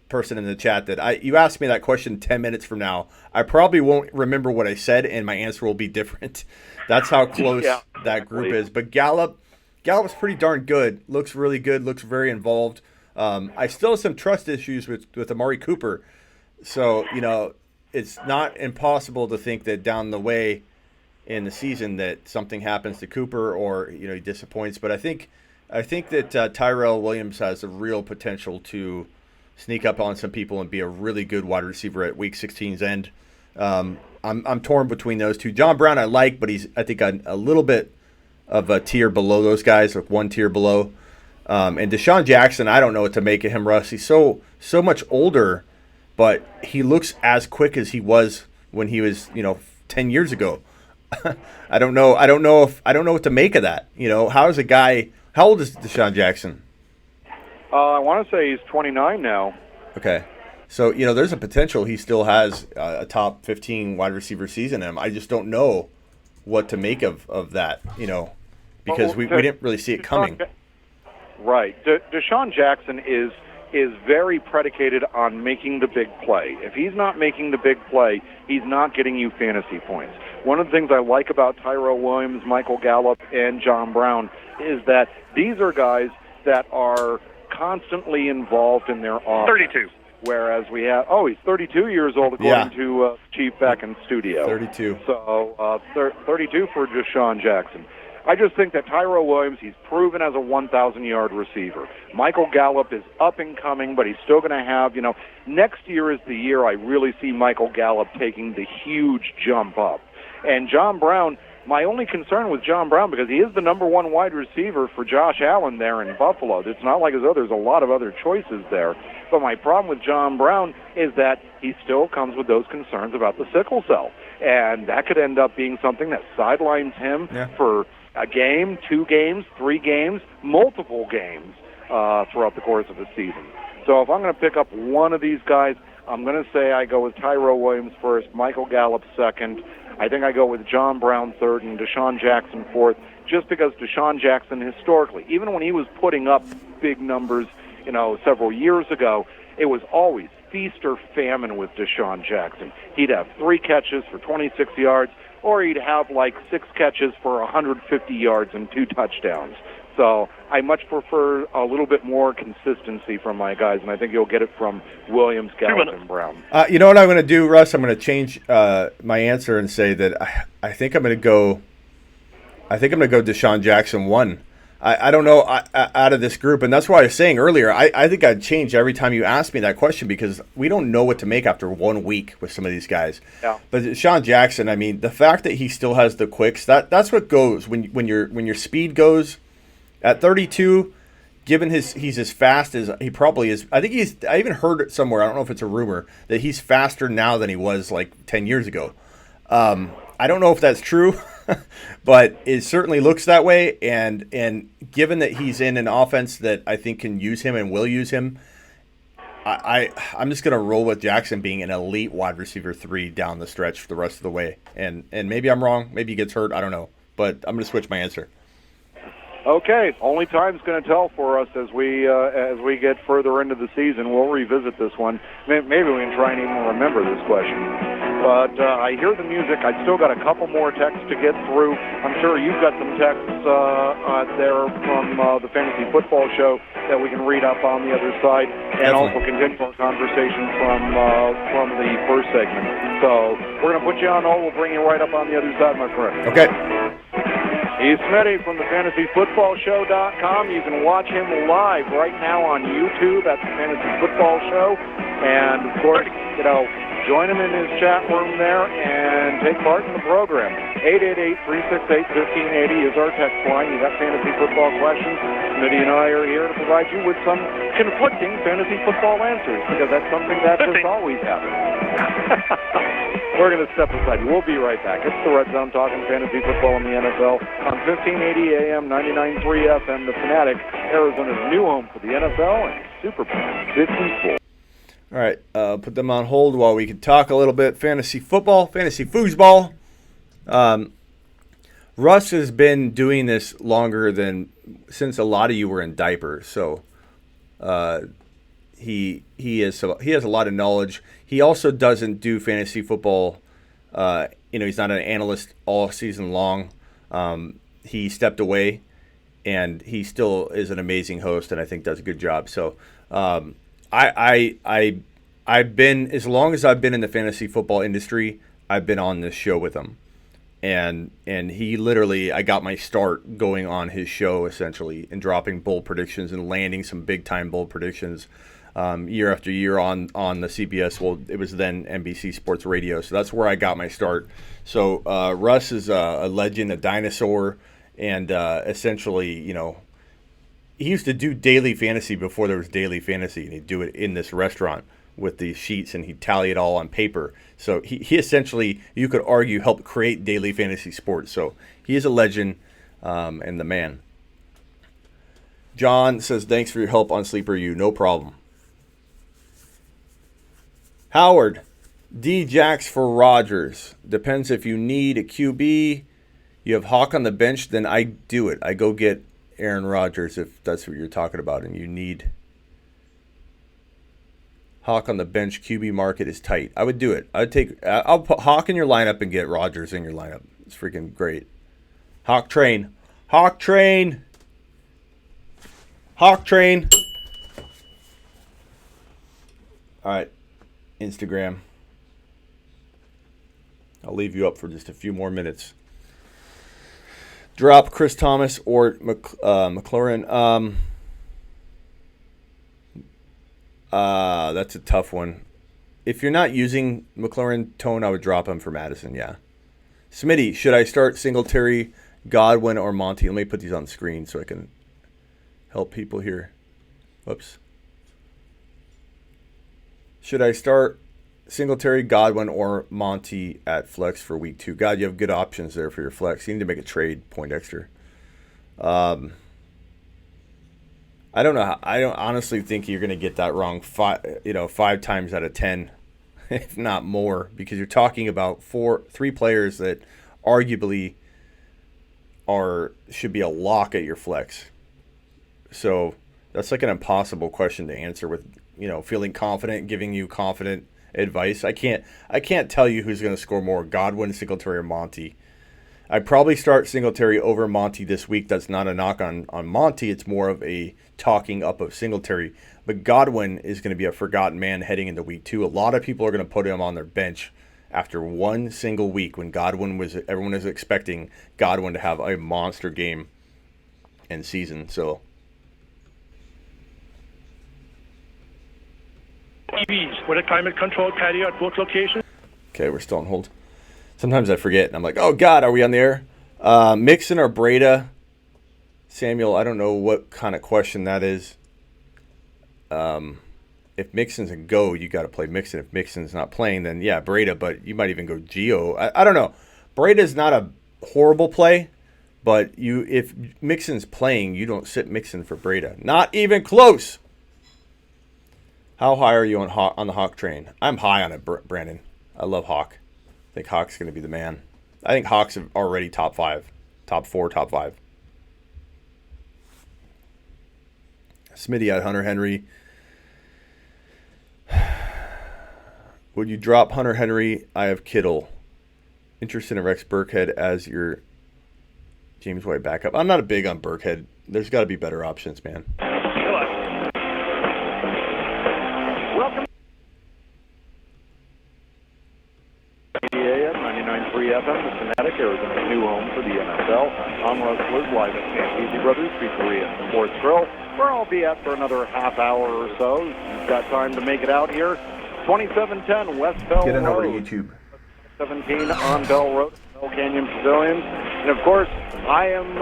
person in the chat that you asked me that question 10 minutes from now, I probably won't remember what I said, and my answer will be different. That's how close that group is. But Gallup's pretty darn good. Looks really good. Looks very involved. I still have some trust issues with Amari Cooper. So, it's not impossible to think that down the way in the season that something happens to Cooper or, he disappoints. But I think that Tyrell Williams has a real potential to sneak up on some people and be a really good wide receiver at Week 16's end. I'm torn between those two. John Brown I like, but he's I think a little bit of a tier below those guys, like one tier below. And DeSean Jackson, I don't know what to make of him, Russ. He's so much older but he looks as quick as he was when he was 10 years ago. I don't know what to make of that. How is a guy? How old is DeSean Jackson? I want to say he's 29 now. Okay. So, there's a potential he still has a top 15 wide receiver season in him. I just don't know what to make of that, because we didn't really see it coming. Right. DeSean Jackson is very predicated on making the big play. If he's not making the big play, he's not getting you fantasy points. One of the things I like about Tyrell Williams, Michael Gallup, and John Brown is that these are guys that are constantly involved in their offense. 32. Whereas we have, he's 32 years old according to Chief back in studio. 32. So 32 for DeSean Jackson. I just think that Tyrell Williams, he's proven as a 1,000-yard receiver. Michael Gallup is up and coming, but he's still going to have, next year is the year I really see Michael Gallup taking the huge jump up. And John Brown, my only concern with John Brown, because he is the number one wide receiver for Josh Allen there in Buffalo. It's not like there's a lot of other choices there. But my problem with John Brown is that he still comes with those concerns about the sickle cell. And that could end up being something that sidelines him for a game, 2 games, 3 games, multiple games throughout the course of the season. So if I'm going to pick up one of these guys, I'm going to say I go with Tyrell Williams first, Michael Gallup second. I think I go with John Brown third and DeSean Jackson fourth, just because DeSean Jackson historically, even when he was putting up big numbers, several years ago, it was always feast or famine with DeSean Jackson. He'd have 3 catches for 26 yards, or he'd have 6 catches for 150 yards and 2 touchdowns. So I much prefer a little bit more consistency from my guys, and I think you'll get it from Williams, Gallup, and Brown. You know what I'm going to do, Russ? I'm going to change my answer and say that I think I'm going to go. I think I'm going to go DeSean Jackson 1. I don't know out of this group, and that's why I was saying earlier, I think I'd change every time you ask me that question because we don't know what to make after 1 week with some of these guys. Yeah. But DeSean Jackson, I mean, the fact that he still has the quicks, that's what goes when your speed goes at 32. Given he's as fast as he probably is. I even heard it somewhere. I don't know if it's a rumor that he's faster now than he was 10 years ago. I don't know if that's true. But it certainly looks that way, and given that he's in an offense that I think can use him and will use him, I'm just going to roll with Jackson being an elite wide receiver 3 down the stretch for the rest of the way. And maybe I'm wrong. Maybe he gets hurt. I don't know. But I'm going to switch my answer. Okay, only time's going to tell for us as we get further into the season. We'll revisit this one. Maybe we can try and even remember this question. But I hear the music. I still got a couple more texts to get through. I'm sure you've got some texts there from the Fantasy Football Show that we can read up on the other side, and also continue our conversation from the first segment. So we're going to put you on hold. We'll bring you right up on the other side, my friend. Okay. He's Smitty from the FantasyFootballShow.com. You can watch him live right now on YouTube at the Fantasy Football Show. And, of course, join him in his chat room there and take part in the program. 888-368-1580 is our text line. You got fantasy football questions. Smitty and I are here to provide you with some conflicting fantasy football answers, because that's something that just always happens. We're going to step aside. We'll be right back. It's the Red Zone talking fantasy football in the NFL on 1580 AM, 99.3 FM, the Fanatic, Arizona's new home for the NFL and Super Bowl 54. All right, put them on hold while we can talk a little bit fantasy football, fantasy foosball. Russ has been doing this since a lot of you were in diapers, so he has a lot of knowledge. He also doesn't do fantasy football. He's not an analyst all season long. He stepped away, and he still is an amazing host, and I think does a good job. So I've been, as long as I've been in the fantasy football industry, I've been on this show with him, and he literally, I got my start going on his show essentially and dropping bold predictions and landing some big time bold predictions. Year after year on the CBS, well, it was then NBC Sports Radio. So that's where I got my start. So Russ is a legend, a dinosaur, and essentially, he used to do daily fantasy before there was daily fantasy, and he'd do it in this restaurant. with the sheets, and he'd tally it all on paper. So he essentially, you could argue, helped create daily fantasy sports. So he is a legend and the man. John says, thanks for your help on Sleeper U. No problem. Howard, D-Jacks for Rodgers. Depends if you need a QB. You have Hawk on the bench, then I do it. I go get Aaron Rodgers if that's what you're talking about and you need Hawk on the bench. QB market is tight. I would do it. I'll put Hawk in your lineup and get Rodgers in your lineup. It's freaking great. Hawk train. Hawk train. Hawk train. All right. Instagram. I'll leave you up for just a few more minutes. Drop Chris Thomas or McLaurin. That's a tough one. If you're not using McLaurin Tone, I would drop him for Madison, yeah. Smitty, should I start Singletary, Godwin, or Monty? Let me put these on the screen so I can help people here. Whoops. Should I start Singletary, Godwin, or Monty at flex for week 2? God, you have good options there for your flex. You need to make a trade, point extra. I don't know. I don't honestly think you're going to get that wrong 5 times out of 10, if not more, because you're talking about 3 players that arguably should be a lock at your flex. So that's like an impossible question to answer with, feeling confident, giving you confident advice. I can't tell you who's going to score more, Godwin, Singletary, or Monty. I'd probably start Singletary over Monty this week. That's not a knock on Monty. It's more of a talking up of Singletary. But Godwin is going to be a forgotten man heading into week 2. A lot of people are going to put him on their bench after one single week when everyone was expecting Godwin to have a monster game and season. So TVs with a climate-controlled patio at both locations. Okay, we're still on hold. Sometimes I forget, and I'm like, oh, God, are we on the air? Mixon or Breda? Samuel, I don't know what kind of question that is. If Mixon's a go, you got to play Mixon. If Mixon's not playing, then, yeah, Breda, but you might even go Gio. I don't know. Breda's not a horrible play, but if Mixon's playing, you don't sit Mixon for Breda. Not even close. How high are you on the Hawk train? I'm high on it, Brandon. I love Hawk. I think Hawk's going to be the man. I think Hawk's already top 5. Top 4, top 5. Smitty at Hunter Henry. Would you drop Hunter Henry? I have Kittle. Interested in Rex Burkhead as your James White backup. I'm not big on Burkhead. There's got to be better options, man. Welcome. 99.3 FM, the Fanatic, Arizona's new home for the NFL. I'm Russ Bliss, live at San Easy Brothers Pizzeria Sports Grill, where I'll be at for another half hour or so. You've got time to make it out here. 2710 West Bell Get in over to Road. YouTube. 17 on Bell Road, Bell Canyon Pavilion. And of course, I am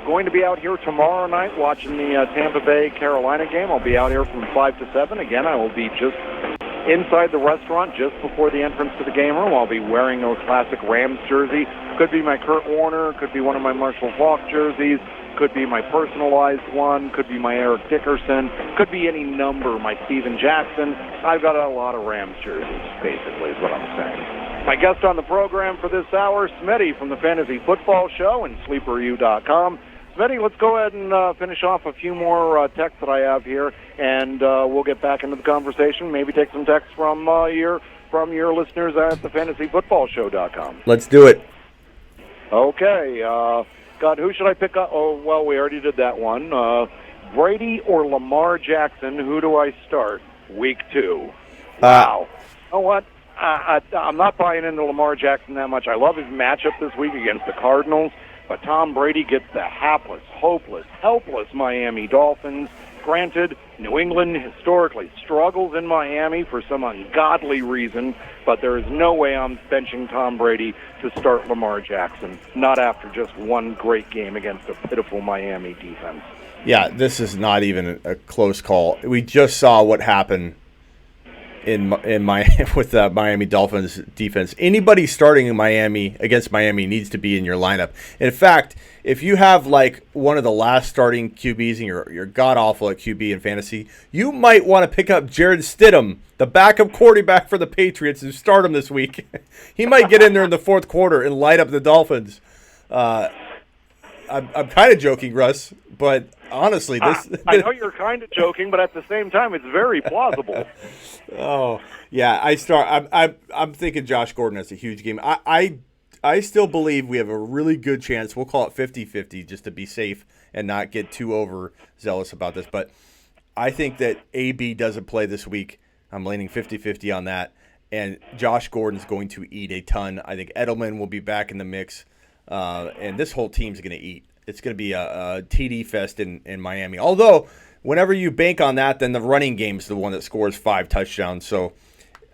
going to be out here tomorrow night watching the Tampa Bay Carolina game. I'll be out here from 5 to 7. Again, I will be just inside the restaurant just before the entrance to the game room. I'll be wearing a classic Rams jersey. Could be my Kurt Warner, could be one of my Marshall Faulk jerseys, could be my personalized one, could be my Eric Dickerson, could be any number, my Steven Jackson. I've got a lot of Rams jerseys, basically, is what I'm saying. My guest on the program for this hour, Smitty from the Fantasy Football Show and SleeperU.com. Smitty, let's go ahead and finish off a few more texts that I have here, and we'll get back into the conversation. Maybe take some texts from your listeners at the FantasyFootballShow.com. Let's do it. Okay. God, who should I pick up? Oh, well, we already did that one. Brady or Lamar Jackson, who do I start week 2? Wow. You know what? I'm not buying into Lamar Jackson that much. I love his matchup this week against the Cardinals. But Tom Brady gets the hapless, hopeless, helpless Miami Dolphins. Granted, New England historically struggles in Miami for some ungodly reason, but there is no way I'm benching Tom Brady to start Lamar Jackson, not after just one great game against a pitiful Miami defense. Yeah, this is not even a close call. We just saw what happened in my with the Miami Dolphins defense. Anybody starting in Miami against Miami needs to be in your lineup. In fact, if you have like one of the last starting QBs and you're god awful at QB in fantasy, you might want to pick up Jared Stidham, the backup quarterback for the Patriots, and start him this week. He might get in there in the fourth quarter and light up the Dolphins. I'm kind of joking, Russ, but honestly, this I know you're kind of joking, but at the same time, it's very plausible. Oh yeah, I'm thinking Josh Gordon has a huge game. I still believe we have a really good chance. We'll call it 50-50 just to be safe and not get too overzealous about this. But I think that AB doesn't play this week. I'm leaning 50-50 on that. And Josh Gordon's going to eat a ton. I think Edelman will be back in the mix. And this whole team's going to eat. It's going to be a TD fest in Miami. Although, whenever you bank on that, then the running game's the one that scores 5 touchdowns. So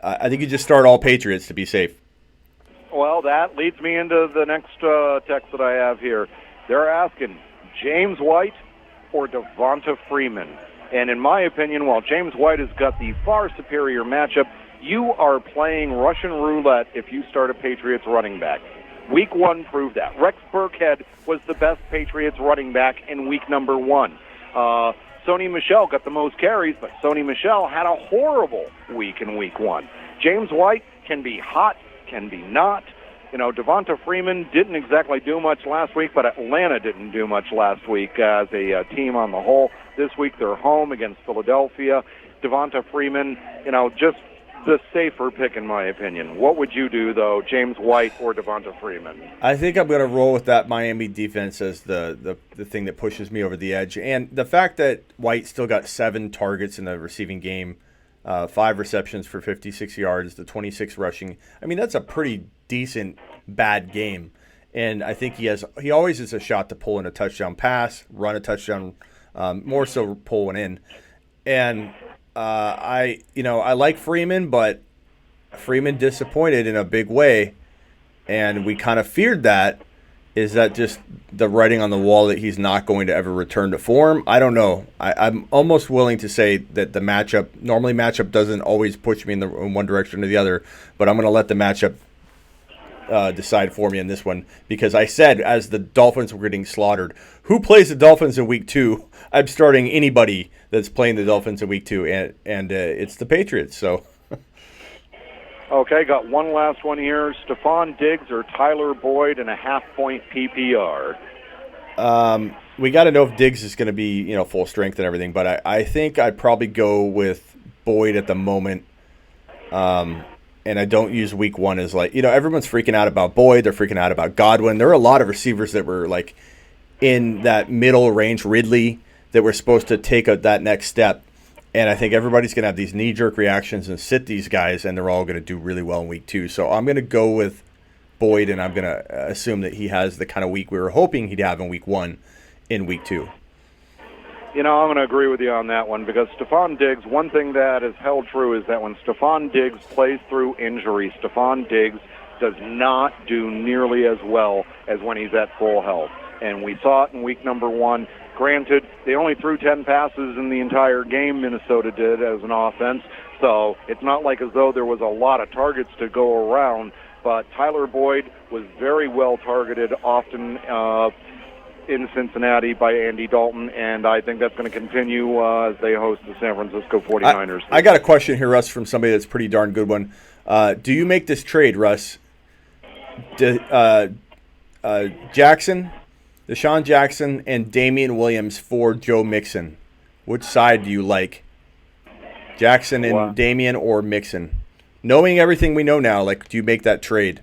I think you just start all Patriots to be safe. Well, that leads me into the next text that I have here. They're asking James White or Devonta Freeman. And in my opinion, while James White has got the far superior matchup, you are playing Russian roulette if you start a Patriots running back. Week 1 proved that. Rex Burkhead was the best Patriots running back in week number 1. Sony Michel got the most carries, but Sony Michel had a horrible week in week 1. James White can be hot, can be not. You know, Devonta Freeman didn't exactly do much last week, but Atlanta didn't do much last week as a team on the whole. This week they're home against Philadelphia. Devonta Freeman, you know, just the safer pick in my opinion. What would you do, though, James White or Devonta Freeman? I think I'm going to roll with that Miami defense as the thing that pushes me over the edge. And the fact that White still got 7 targets in the receiving game, 5 receptions for 56 yards, the 26 rushing. I mean, that's a pretty decent bad game. And I think he always has a shot to pull in a touchdown pass, run a touchdown, more so pull one in. And I like Freeman, but Freeman disappointed in a big way, and we kind of feared that. Is that just the writing on the wall that he's not going to ever return to form? I don't know. I'm almost willing to say that the matchup doesn't always push me in one direction or the other, but I'm going to let the matchup decide for me in this one, because I said as the Dolphins were getting slaughtered, who plays the Dolphins in week 2? I'm starting anybody that's playing the Dolphins in week 2, and it's the Patriots. So, okay, got one last one here: Stefon Diggs or Tyler Boyd in a half-point PPR. We got to know if Diggs is going to be full strength and everything, but I think I'd probably go with Boyd at the moment. And I don't use week 1 as everyone's freaking out about Boyd. They're freaking out about Godwin. There are a lot of receivers that were in that middle range, Ridley, that were supposed to take that next step. And I think everybody's going to have these knee-jerk reactions and sit these guys, and they're all going to do really well in week 2. So I'm going to go with Boyd, and I'm going to assume that he has the kind of week we were hoping he'd have in week 1 in week 2. I'm going to agree with you on that one, because Stefon Diggs, one thing that is held true is that when Stefon Diggs plays through injury, Stefon Diggs does not do nearly as well as when he's at full health. And we saw it in week number 1. Granted, they only threw 10 passes in the entire game, Minnesota did, as an offense. So it's not like as though there was a lot of targets to go around. But Tyler Boyd was very well targeted, often in Cincinnati by Andy Dalton, and I think that's going to continue as they host the San Francisco 49ers. I got a question here, Russ, from somebody that's a pretty darn good one. Do you make this trade, Russ? DeSean Jackson and Damien Williams for Joe Mixon. Which side do you like? Jackson and Damien or Mixon? Knowing everything we know now, do you make that trade?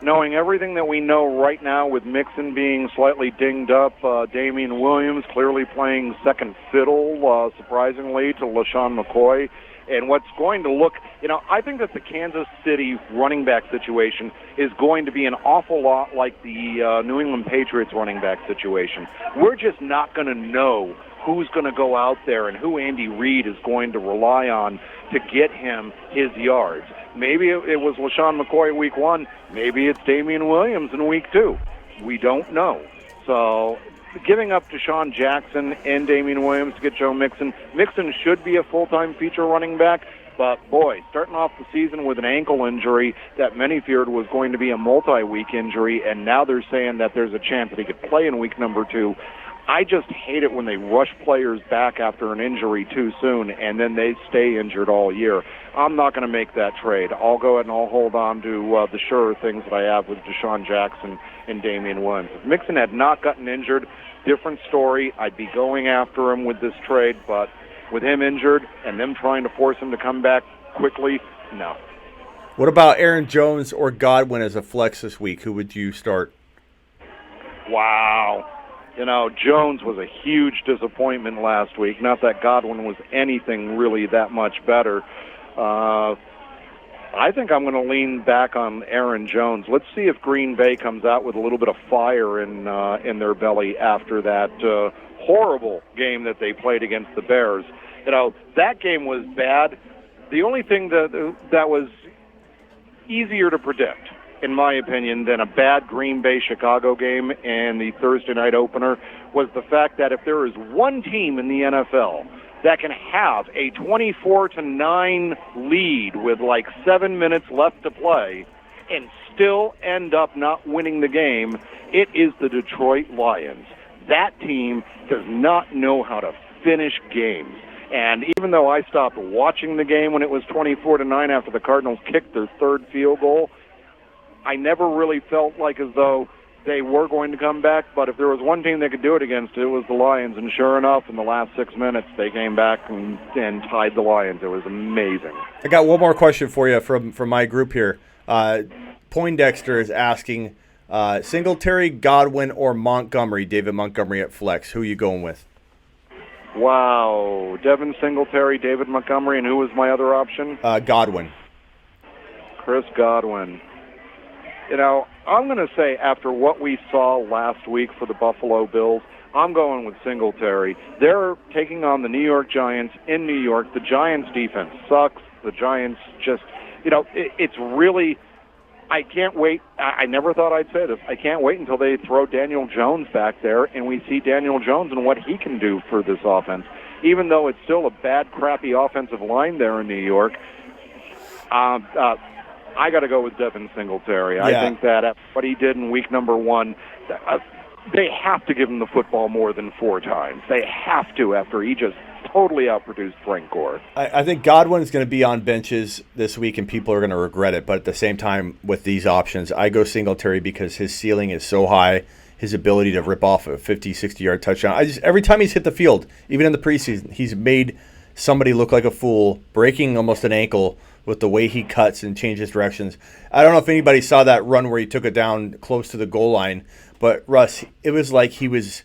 Knowing everything that we know right now, with Mixon being slightly dinged up, Damien Williams clearly playing second fiddle, surprisingly, to LaShawn McCoy. And what's going to look, I think that the Kansas City running back situation is going to be an awful lot like the New England Patriots running back situation. We're just not going to know who's going to go out there and who Andy Reid is going to rely on to get him his yards. Maybe it was LaShawn McCoy week 1. Maybe it's Damien Williams in week 2. We don't know. So giving up DeSean Jackson and Damien Williams to get Joe Mixon. Mixon should be a full-time feature running back, But, boy, starting off the season with an ankle injury that many feared was going to be a multi-week injury, and now they're saying that there's a chance that he could play in week number 2. I just hate it when they rush players back after an injury too soon, and then they stay injured all year. I'm not going to make that trade. I'll go ahead and I'll hold on to the surer things that I have with DeSean Jackson and Damien Williams. If Mixon had not gotten injured, different story. I'd be going after him with this trade, but with him injured and them trying to force him to come back quickly, no. What about Aaron Jones or Godwin as a flex this week? Who would you start? Wow. You know, Jones was a huge disappointment last week. Not that Godwin was anything really that much better. I think I'm going to lean back on Aaron Jones. Let's see if Green Bay comes out with a little bit of fire in their belly after that horrible game that they played against the Bears. You know, that game was bad. The only thing that was easier to predict, in my opinion, than a bad Green Bay-Chicago game and the Thursday night opener was the fact that if there is one team in the NFL that can have a 24-9 lead with like 7 minutes left to play and still end up not winning the game, it is the Detroit Lions. That team does not know how to finish games. And even though I stopped watching the game when it was 24-9 after the Cardinals kicked their third field goal, I never really felt like as though they were going to come back. But if there was one team they could do it against, it was the Lions. And sure enough, in the last 6 minutes, they came back and tied the Lions. It was amazing. I got one more question for you from my group here. Poindexter is asking, Singletary, Godwin, or Montgomery, David Montgomery at flex. Who are you going with? Wow. Devin Singletary, David Montgomery, and who was my other option? Godwin. Chris Godwin. You know, I'm going to say after what we saw last week for the Buffalo Bills, I'm going with Singletary. They're taking on the New York Giants in New York. The Giants' defense sucks. The Giants just, you know, it's really, I can't wait. I never thought I'd say this. I can't wait until they throw Daniel Jones back there and we see Daniel Jones and what he can do for this offense. Even though it's still a bad, crappy offensive line there in New York, I got to go with Devin Singletary. Yeah. I think that what he did in week number 1, they have to give him the football more than 4 times. They have to after he just totally outproduced Frank Gore. I think Godwin's going to be on benches this week, and people are going to regret it. But at the same time, with these options, I go Singletary because his ceiling is so high, his ability to rip off a 50, 60-yard touchdown. Every time he's hit the field, even in the preseason, he's made somebody look like a fool, breaking almost an ankle with the way he cuts and changes directions. I don't know if anybody saw that run where he took it down close to the goal line, but Russ, it was like it was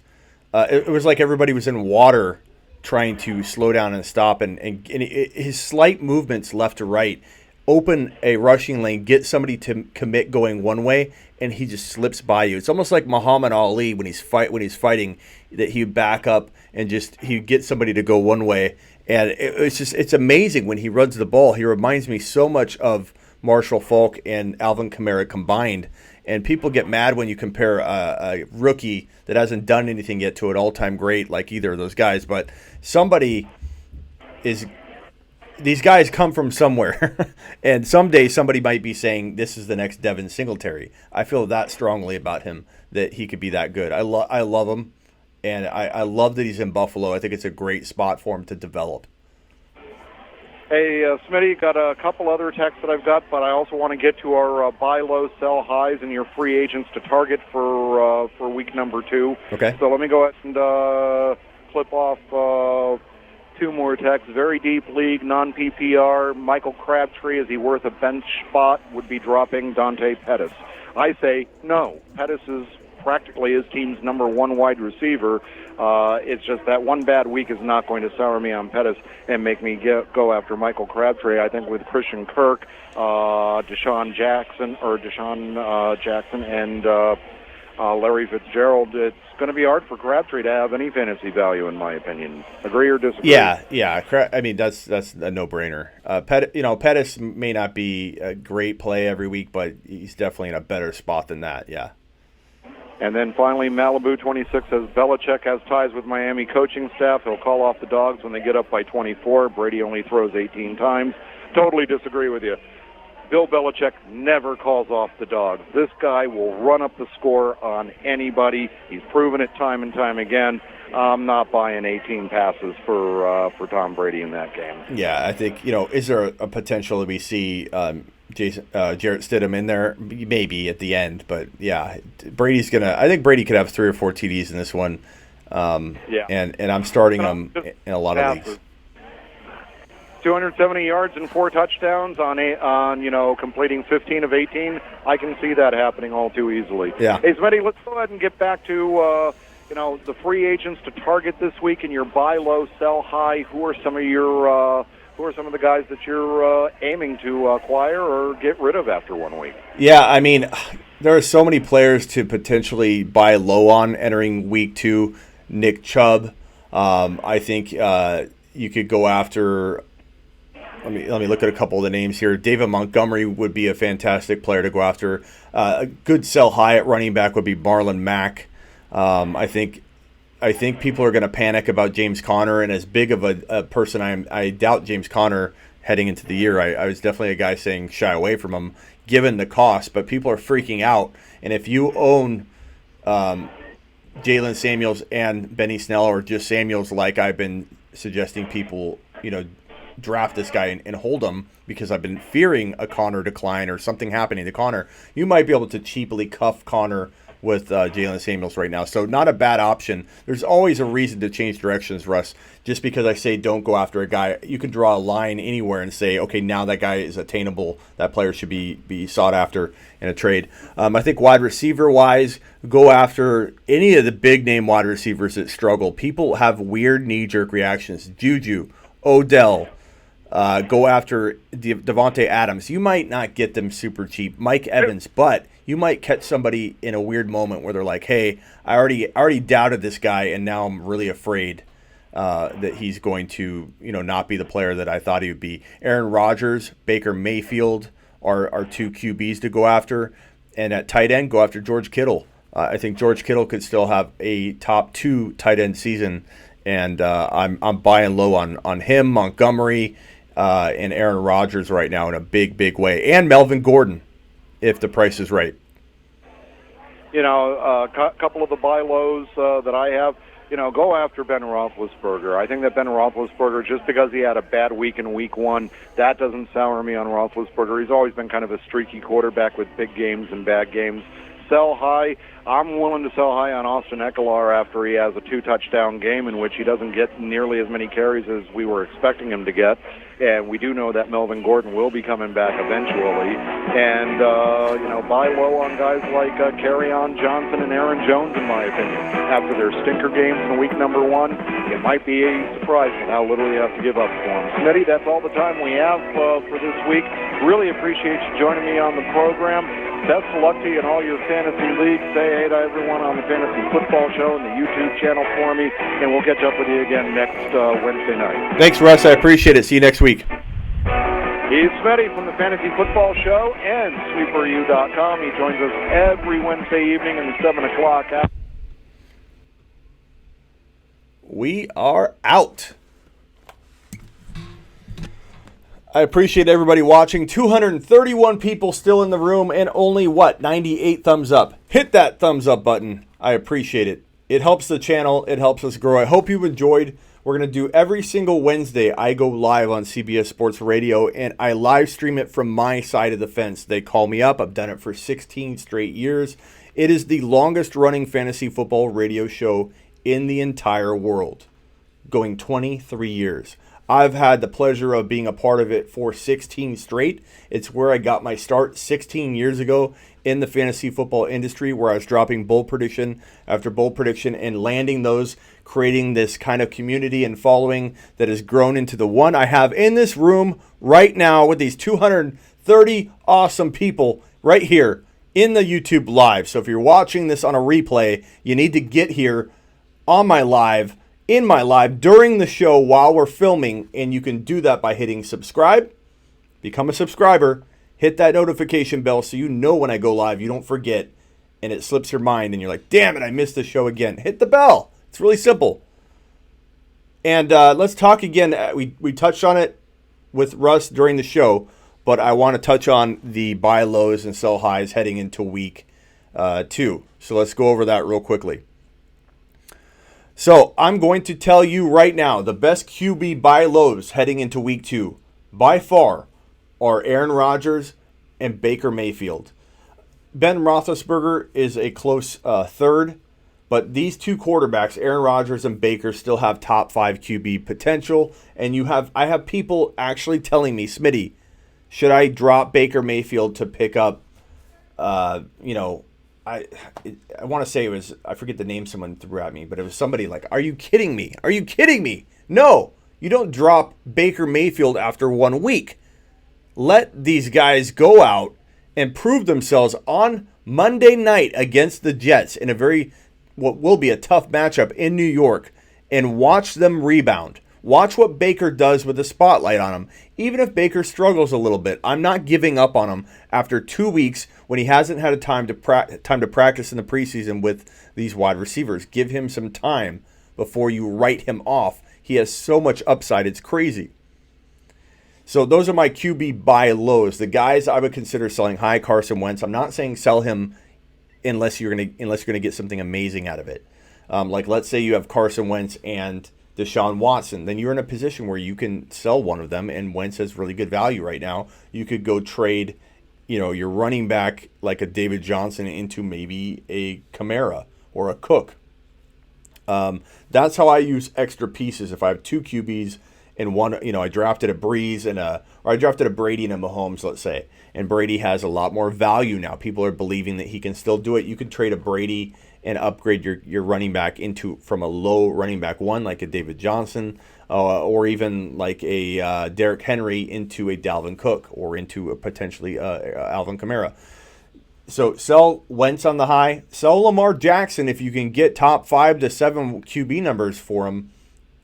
like everybody was in water trying to slow down and stop, and his slight movements left to right open a rushing lane, get somebody to commit going one way, and he just slips by you. It's almost like Muhammad Ali when he's fighting, that he would back up and he'd get somebody to go one way. And it's amazing when he runs the ball. He reminds me so much of Marshall Faulk and Alvin Kamara combined. And people get mad when you compare a rookie that hasn't done anything yet to an all-time great like either of those guys. But these guys come from somewhere. And someday somebody might be saying, this is the next Devin Singletary. I feel that strongly about him, that he could be that good. I love him. And I love that he's in Buffalo. I think it's a great spot for him to develop. Hey, Smitty, got a couple other texts that I've got, but I also want to get to our buy low, sell highs and your free agents to target for week number 2. Okay. So let me go ahead and clip off 2 more texts. Very deep league, non-PPR. Michael Crabtree, is he worth a bench spot? Would be dropping Dante Pettis. I say no. Pettis is practically his team's number 1 wide receiver. It's just that one bad week is not going to sour me on Pettis and make me go after Michael Crabtree. I think with Christian Kirk, DeSean Jackson, and Larry Fitzgerald, it's going to be hard for Crabtree to have any fantasy value, in my opinion. Agree or disagree? Yeah. I mean, that's a no-brainer. Pettis may not be a great play every week, but he's definitely in a better spot than that. Yeah. And then finally, Malibu 26 says Belichick has ties with Miami coaching staff. He'll call off the Dogs when they get up by 24. Brady only throws 18 times. Totally disagree with you. Bill Belichick never calls off the dogs. This guy will run up the score on anybody. He's proven it time and time again. I'm not buying 18 passes for Tom Brady in that game. Yeah, I think, is there a potential that we see Jarrett Stidham in there? Maybe at the end, but yeah, I think Brady could have 3 or 4 TDs in this one. And I'm starting him in a lot of leagues. 270 yards and 4 touchdowns on completing 15 of 18. I can see that happening all too easily. Yeah. Hey, Smitty, let's go ahead and get back to the free agents to target this week in your buy low, sell high. Who are some of the guys that you're aiming to acquire or get rid of after 1 week? Yeah, I mean, there are so many players to potentially buy low on entering week 2. Nick Chubb, I think you could go after. Let me look at a couple of the names here. David Montgomery would be a fantastic player to go after. A good sell high at running back would be Marlon Mack. I think people are going to panic about James Conner, and as big of a person I doubt James Conner heading into the year. I was definitely a guy saying shy away from him given the cost, but people are freaking out. And if you own Jalen Samuels and Benny Snell, or just Samuels, like I've been suggesting people, draft this guy and hold him because I've been fearing a Connor decline or something happening to Connor, you might be able to cheaply cuff Connor with Jalen Samuels right now. So not a bad option. There's always a reason to change directions, Russ. Just because I say don't go after a guy, you can draw a line anywhere and say, okay, now that guy is attainable. That player should be sought after in a trade. I think wide receiver-wise, go after any of the big-name wide receivers that struggle. People have weird knee-jerk reactions. Juju, Odell, go after Davante Adams. You might not get them super cheap. Mike Evans, but you might catch somebody in a weird moment where they're like, hey, I already doubted this guy, and now I'm really afraid that he's going to not be the player that I thought he would be. Aaron Rodgers, Baker Mayfield are 2 QBs to go after. And at tight end, go after George Kittle. I think George Kittle could still have a top 2 tight end season, and I'm buying low on him, Montgomery, and Aaron Rodgers right now in a big way, and Melvin Gordon if the price is right. A couple of the buy lows that I have, go after Ben Roethlisberger. I think that Ben Roethlisberger, just because he had a bad week in week 1, that doesn't sour me on Roethlisberger. He's always been kind of a streaky quarterback with big games and bad games. Sell high. I'm willing to sell high on Austin Eckler after he has a 2-touchdown game in which he doesn't get nearly as many carries as we were expecting him to get. And we do know that Melvin Gordon will be coming back eventually. And, buy low on guys like Kerryon Johnson and Aaron Jones, in my opinion. After their stinker games in week number 1, it might be a surprise with how little you have to give up for them. Smitty, that's all the time we have for this week. Really appreciate you joining me on the program. Best of luck to you in all your fantasy leagues. Say hey to everyone on the Fantasy Football Show and the YouTube channel for me, and we'll catch up with you again next Wednesday night. Thanks, Russ. I appreciate it. See you next week. He's Smitty from the Fantasy Football Show and SleeperU.com. He joins us every Wednesday evening in the 7 o'clock hour. We are out. I appreciate everybody watching. 231 people still in the room and only, 98 thumbs up. Hit that thumbs up button. I appreciate it. It helps the channel. It helps us grow. I hope you enjoyed. We're going to do every single Wednesday. I go live on CBS Sports Radio, and I live stream it from my side of the fence. They call me up. I've done it for 16 straight years. It is the longest running fantasy football radio show in the entire world, going 23 years. I've had the pleasure of being a part of it for 16 straight. It's where I got my start 16 years ago in the fantasy football industry, where I was dropping bold prediction after bold prediction and landing those, creating this kind of community and following that has grown into the one I have in this room right now with these 230 awesome people right here in the YouTube live. So if you're watching this on a replay, you need to get here on my live, in my live, during the show while we're filming, and you can do that by hitting subscribe, become a subscriber, hit that notification bell so you know when I go live, you don't forget, and it slips your mind, and you're like, damn it, I missed the show again. Hit the bell. It's really simple. And let's talk again. We touched on it. with Russ during the show, but I want to touch on the buy lows and sell highs heading into week 2. So let's go over that real quickly. So I'm going to tell you right now, the best QB buy lows heading into week 2 by far are Aaron Rodgers and Baker Mayfield. Ben Roethlisberger is a close third, but these two quarterbacks, Aaron Rodgers and Baker, still have top 5 QB potential. And I have people actually telling me, Smitty, should I drop Baker Mayfield to pick up, I want to say it was, I forget the name someone threw at me, but it was somebody like, are you kidding me? Are you kidding me? No, you don't drop Baker Mayfield after 1 week. Let these guys go out and prove themselves on Monday night against the Jets in what will be a tough matchup in New York, and watch them rebound. Watch what Baker does with the spotlight on him. Even if Baker struggles a little bit, I'm not giving up on him after 2 weeks when he hasn't had a time to practice in the preseason with these wide receivers. Give him some time before you write him off. He has so much upside, it's crazy. So those are my QB buy lows. The guys I would consider selling high, Carson Wentz. I'm not saying sell him unless you're gonna get something amazing out of it. Like let's say you have Carson Wentz and DeSean Watson, then you're in a position where you can sell one of them, and Wentz has really good value right now. You could go trade, your running back like a David Johnson into maybe a Kamara or a Cook. That's how I use extra pieces. If I have 2 QBs and one, I drafted a Breeze or I drafted a Brady and a Mahomes, let's say, and Brady has a lot more value now. People are believing that he can still do it. You can trade a Brady and upgrade your running back from a low running back 1 like a David Johnson, or even like a Derrick Henry into a Dalvin Cook, or into a potentially Alvin Kamara. So sell Wentz on the high, sell Lamar Jackson if you can get top 5 to 7 QB numbers for him.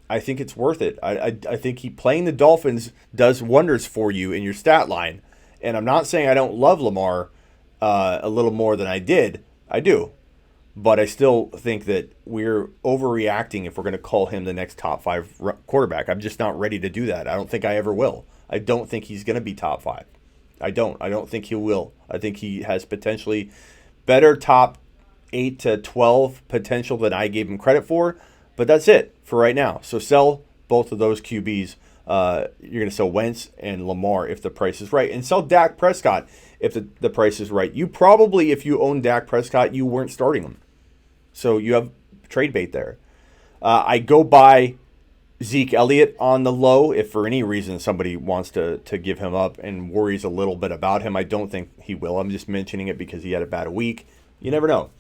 I think it's worth it. I think playing the Dolphins does wonders for you in your stat line. And I'm not saying I don't love Lamar a little more than I did. I do. But I still think that we're overreacting if we're going to call him the next top 5 quarterback. I'm just not ready to do that. I don't think I ever will. I don't think he's going to be top 5. I don't think he will. I think he has potentially better top 8 to 12 potential than I gave him credit for. But that's it for right now. So sell both of those QBs. You're going to sell Wentz and Lamar if the price is right. And sell Dak Prescott if the price is right. You probably, if you own Dak Prescott, you weren't starting him. So you have trade bait there. I go buy Zeke Elliott on the low if for any reason somebody wants to give him up and worries a little bit about him. I don't think he will. I'm just mentioning it because he had a bad week. You never know.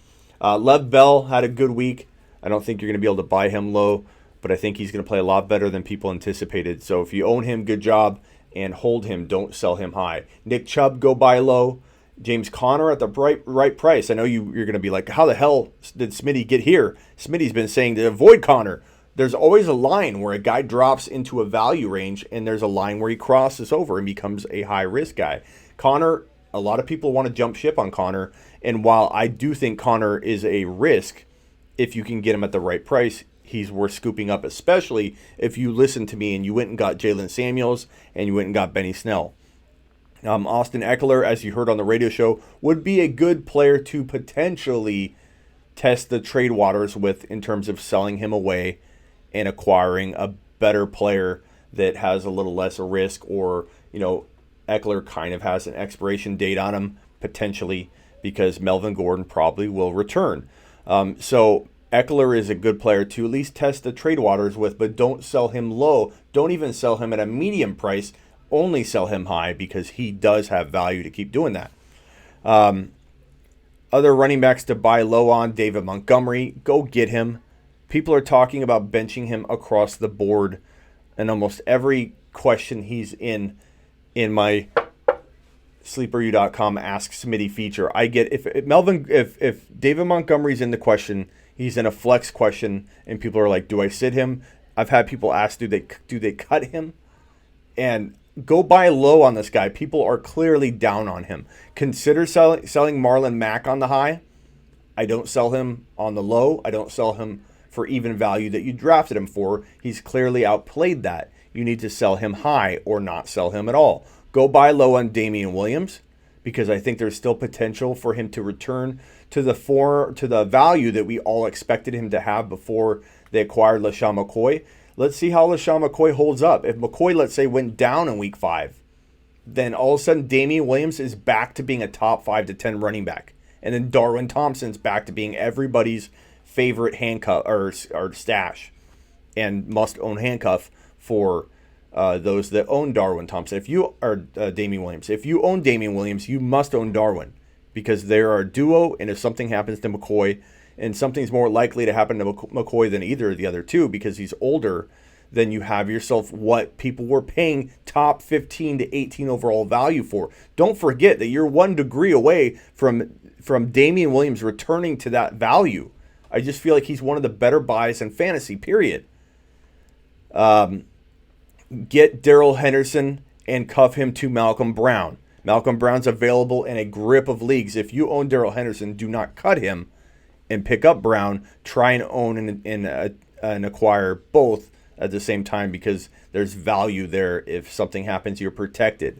Lev Bell had a good week. I don't think you're going to be able to buy him low, but I think he's going to play a lot better than people anticipated. So if you own him, good job, and hold him. Don't sell him high. Nick Chubb, go buy low. James Conner at the right price. I know you're going to be like, how the hell did Smitty get here? Smitty's been saying to avoid Conner. There's always a line where a guy drops into a value range, and there's a line where he crosses over and becomes a high-risk guy. Conner, a lot of people want to jump ship on Conner, and while I do think Conner is a risk, if you can get him at the right price, he's worth scooping up, especially if you listen to me and you went and got Jalen Samuels and you went and got Benny Snell. Austin Eckler, as you heard on the radio show, would be a good player to potentially test the trade waters with in terms of selling him away and acquiring a better player that has a little less risk, or, Eckler kind of has an expiration date on him, potentially, because Melvin Gordon probably will return. So Eckler is a good player to at least test the trade waters with, but don't sell him low. Don't even sell him at a medium price. Only sell him high because he does have value to keep doing that. Other running backs to buy low on, David Montgomery, go get him. People are talking about benching him across the board, and almost every question he's in my SleeperU.com Ask Smitty feature. I get if David Montgomery's in the question, he's in a flex question, and people are like, "Do I sit him?" I've had people ask, "Do they cut him?" And go buy low on this guy. People are clearly down on him. Consider selling Marlon Mack on the high. I don't sell him on the low. I don't sell him for even value that you drafted him for. He's clearly outplayed that. you need to sell him high or not sell him at all. Go buy low on Damien Williams, because I think there's still potential for him to return to the value that we all expected him to have before they acquired LaShawn McCoy. Let's see how LaShawn McCoy holds up. If McCoy, let's say, went down in week 5, then all of a sudden Damien Williams is back to being a top 5 to 10 running back. And then Darwin Thompson's back to being everybody's favorite handcuff or stash and must-own handcuff for those that own Darwin Thompson. If you are Damien Williams, if you own Damien Williams, you must own Darwin, because they are a duo, and if something happens to McCoy, and something's more likely to happen to McCoy than either of the other two because he's older, then you have yourself what people were paying top 15 to 18 overall value for. Don't forget that you're 1 degree away from Damien Williams returning to that value. I just feel like he's one of the better buys in fantasy, period. Get Darrell Henderson and cuff him to Malcolm Brown. Malcolm Brown's available in a grip of leagues. If you own Darrell Henderson, do not cut him and pick up Brown. Try and own and acquire both at the same time, because there's value there. If something happens, you're protected.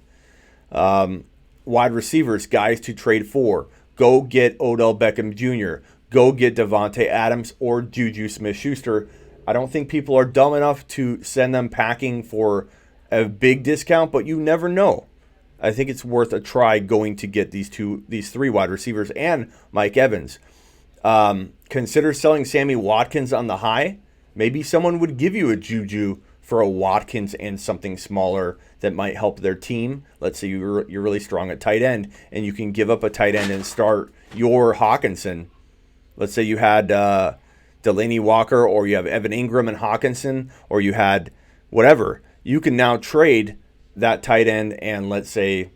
Wide receivers, guys to trade for. Go get Odell Beckham Jr. Go get Davante Adams or Juju Smith-Schuster. I don't think people are dumb enough to send them packing for a big discount, but you never know. I think it's worth a try going to get these 3 wide receivers and Mike Evans. Consider selling Sammy Watkins on the high. Maybe someone would give you a Juju for a Watkins and something smaller that might help their team. Let's say you're really strong at tight end, and you can give up a tight end and start your Hawkinson. Let's say you had Delaney Walker, or you have Evan Ingram and Hawkinson, or you had whatever. You can now trade that tight end and, let's say,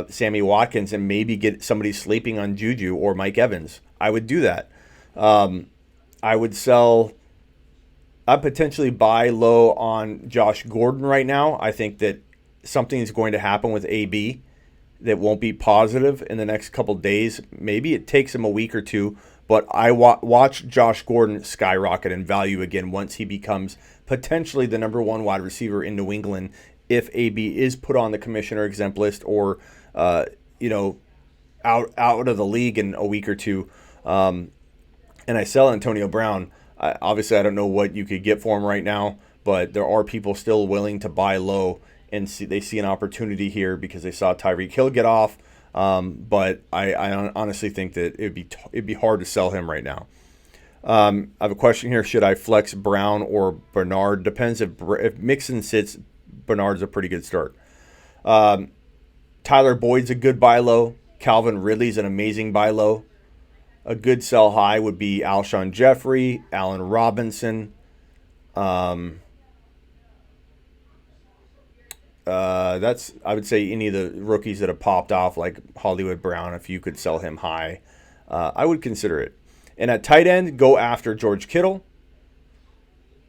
Sammy Watkins, and maybe get somebody sleeping on Juju or Mike Evans. I would do that. I would sell. I'd potentially buy low on Josh Gordon right now. I think that something is going to happen with AB that won't be positive in the next couple days. Maybe it takes him a week or two, but I watch Josh Gordon skyrocket in value again once he becomes potentially the number 1 wide receiver in New England, if AB is put on the commissioner exempt list or out of the league in a week or two. And I sell Antonio Brown. Obviously, I don't know what you could get for him right now, but there are people still willing to buy low, and they see an opportunity here because they saw Tyreek Hill get off. But I honestly think that it'd be hard to sell him right now. I have a question here. Should I flex Brown or Bernard? Depends if Mixon sits, Bernard's a pretty good start. Tyler Boyd's a good buy low. Calvin Ridley's an amazing buy low. A good sell high would be Alshon Jeffrey, Allen Robinson. That's, I would say, any of the rookies that have popped off, like Hollywood Brown. If you could sell him high, I would consider it. And at tight end, go after George Kittle.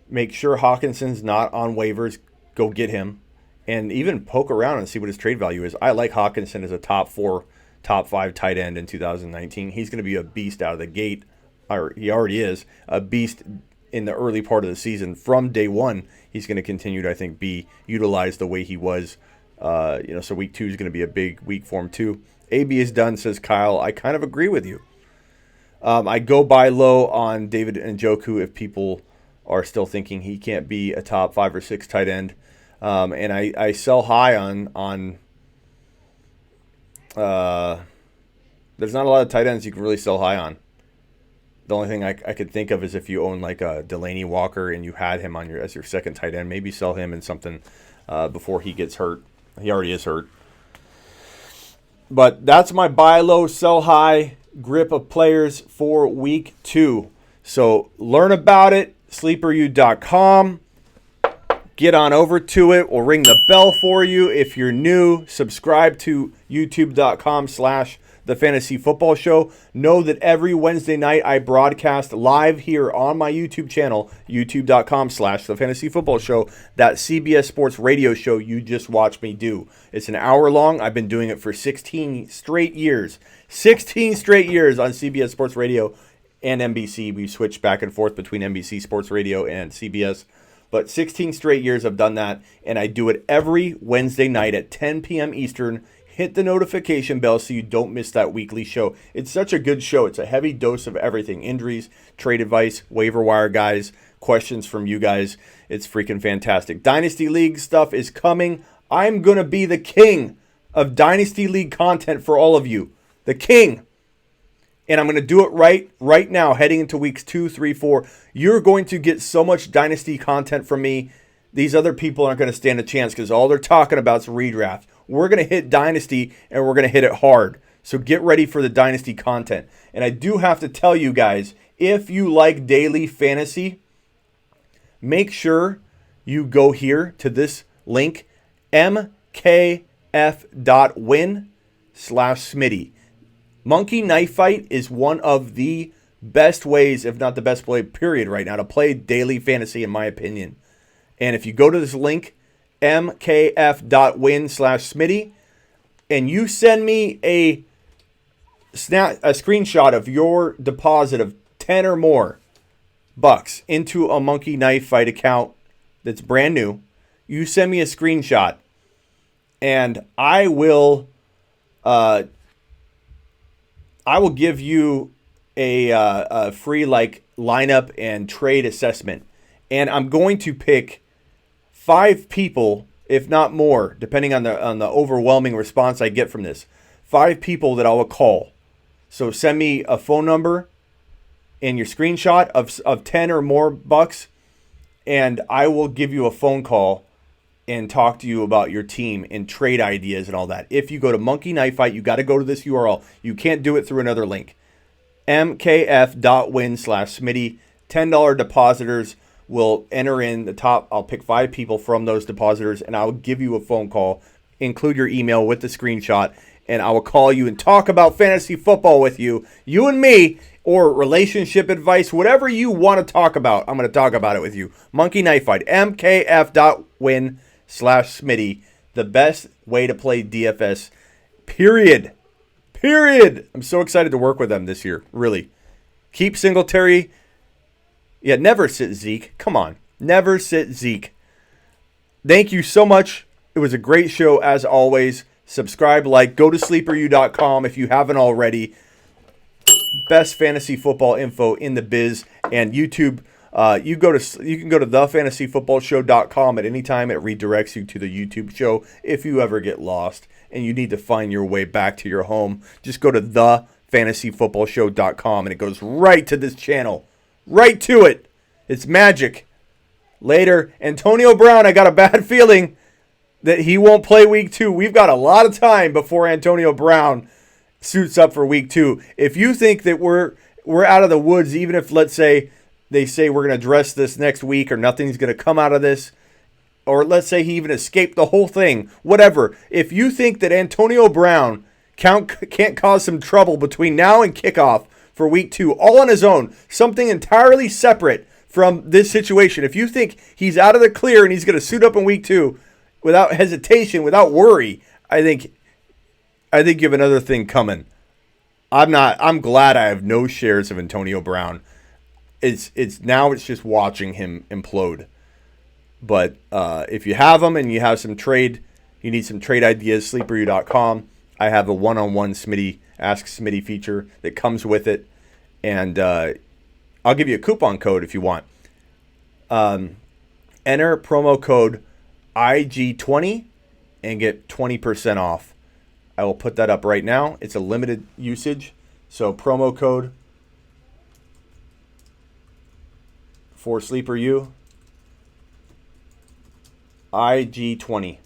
Make sure Hawkinson's not on waivers. Go get him. And even poke around and see what his trade value is. I like Hawkinson as a top 4, top 5 tight end in 2019. He's going to be a beast out of the gate, or he already is, a beast in the early part of the season. From day one, he's going to continue to, I think, be utilized the way he was. So week 2 is going to be a big week for him too. AB is done, says Kyle. I kind of agree with you. I go buy low on David Njoku if people are still thinking he can't be a top 5 or 6 tight end. And I sell high on there's not a lot of tight ends you can really sell high on. The only thing I could think of is if you own like a Delaney Walker and you had him on as your second tight end, maybe sell him in something before he gets hurt. He already is hurt. But that's my buy low, sell high grip of players for week 2. So learn about it, sleeperu.com. Get on over to it. We'll ring the bell for you. If you're new, subscribe to youtube.com/The Fantasy Football Show. Know that every Wednesday night I broadcast live here on my YouTube channel, youtube.com/The Fantasy Football Show, that CBS Sports radio show you just watched me do. It's an hour long. I've been doing it for 16 straight years. 16 straight years on CBS Sports Radio and NBC. We switched back and forth between NBC Sports Radio and CBS. but 16 straight years I've done that, and I do it every Wednesday night at 10 p.m. Eastern. Hit the notification bell so you don't miss that weekly show. It's such a good show. It's a heavy dose of everything. Injuries, trade advice, waiver wire guys, questions from you guys. It's freaking fantastic. Dynasty League stuff is coming. I'm going to be the king of Dynasty League content for all of you. The king. And I'm going to do it right now, heading into weeks 2, 3, 4. You're going to get so much Dynasty content from me. These other people aren't going to stand a chance because all they're talking about is redraft. We're going to hit Dynasty, and we're going to hit it hard. So get ready for the Dynasty content. And I do have to tell you guys, if you like daily fantasy, make sure you go here to this link, mkf.win/Smitty. Monkey Knife Fight is one of the best ways, if not the best way, period, right now to play daily fantasy, in my opinion. And if you go to this link, mkf.win/Smitty, and you send me a screenshot of your deposit of 10 or more bucks into a Monkey Knife Fight account that's brand new, you send me a screenshot, and I will give you a free lineup and trade assessment, and I'm going to pick 5 people, if not more, depending on the overwhelming response I get from this. 5 people that I will call. So send me a phone number and your screenshot of 10 or more bucks, and I will give you a phone call and talk to you about your team and trade ideas and all that. If you go to Monkey Knife Fight, you got to go to this URL. You can't do it through another link. mkf.win/Smitty. $10 depositors will enter in the top. I'll pick 5 people from those depositors, and I'll give you a phone call. Include your email with the screenshot, and I will call you and talk about fantasy football with you, you and me, or relationship advice, whatever you want to talk about. I'm going to talk about it with you. Monkey Knife Fight, mkf.win/Smitty. The best way to play DFS, period. I'm so excited to work with them this year, really. Keep Singletary. Yeah, never sit Zeke. Come on. Never sit Zeke. Thank you so much. It was a great show as always. Subscribe, go to sleeperu.com if you haven't already. Best fantasy football info in the biz. And YouTube, you can go to thefantasyfootballshow.com at any time. It redirects you to the YouTube show if you ever get lost and you need to find your way back to your home. Just go to thefantasyfootballshow.com and it goes right to this channel. Right to it. It's magic. Later, Antonio Brown, I got a bad feeling that he won't play week 2. We've got a lot of time before Antonio Brown suits up for week 2. If you think that we're out of the woods, even if, let's say, they say we're going to address this next week or nothing's going to come out of this, or let's say he even escaped the whole thing, whatever. If you think that Antonio Brown can't cause some trouble between now and kickoff for week 2, all on his own, something entirely separate from this situation. If you think he's out of the clear and he's going to suit up in week 2 without hesitation, without worry, I think you have another thing coming. I'm glad I have no shares of Antonio Brown. It's just watching him implode. But if you have him and you have some trade, you need some trade ideas, sleeperu.com. I have a one-on-one Ask Smitty feature that comes with it. And I'll give you a coupon code if you want. Enter promo code IG20 and get 20% off. I will put that up right now. It's a limited usage. So promo code for Sleeper U, IG20.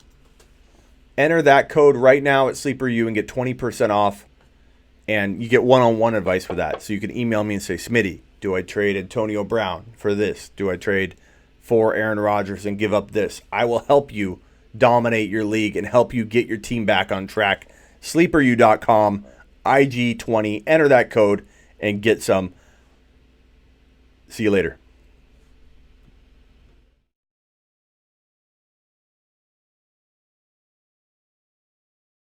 Enter that code right now at Sleeper U and get 20% off. And you get one-on-one advice for that. So you can email me and say, Smitty, do I trade Antonio Brown for this? Do I trade for Aaron Rodgers and give up this? I will help you dominate your league and help you get your team back on track. SleeperU.com, IG20. Enter that code and get some. See you later.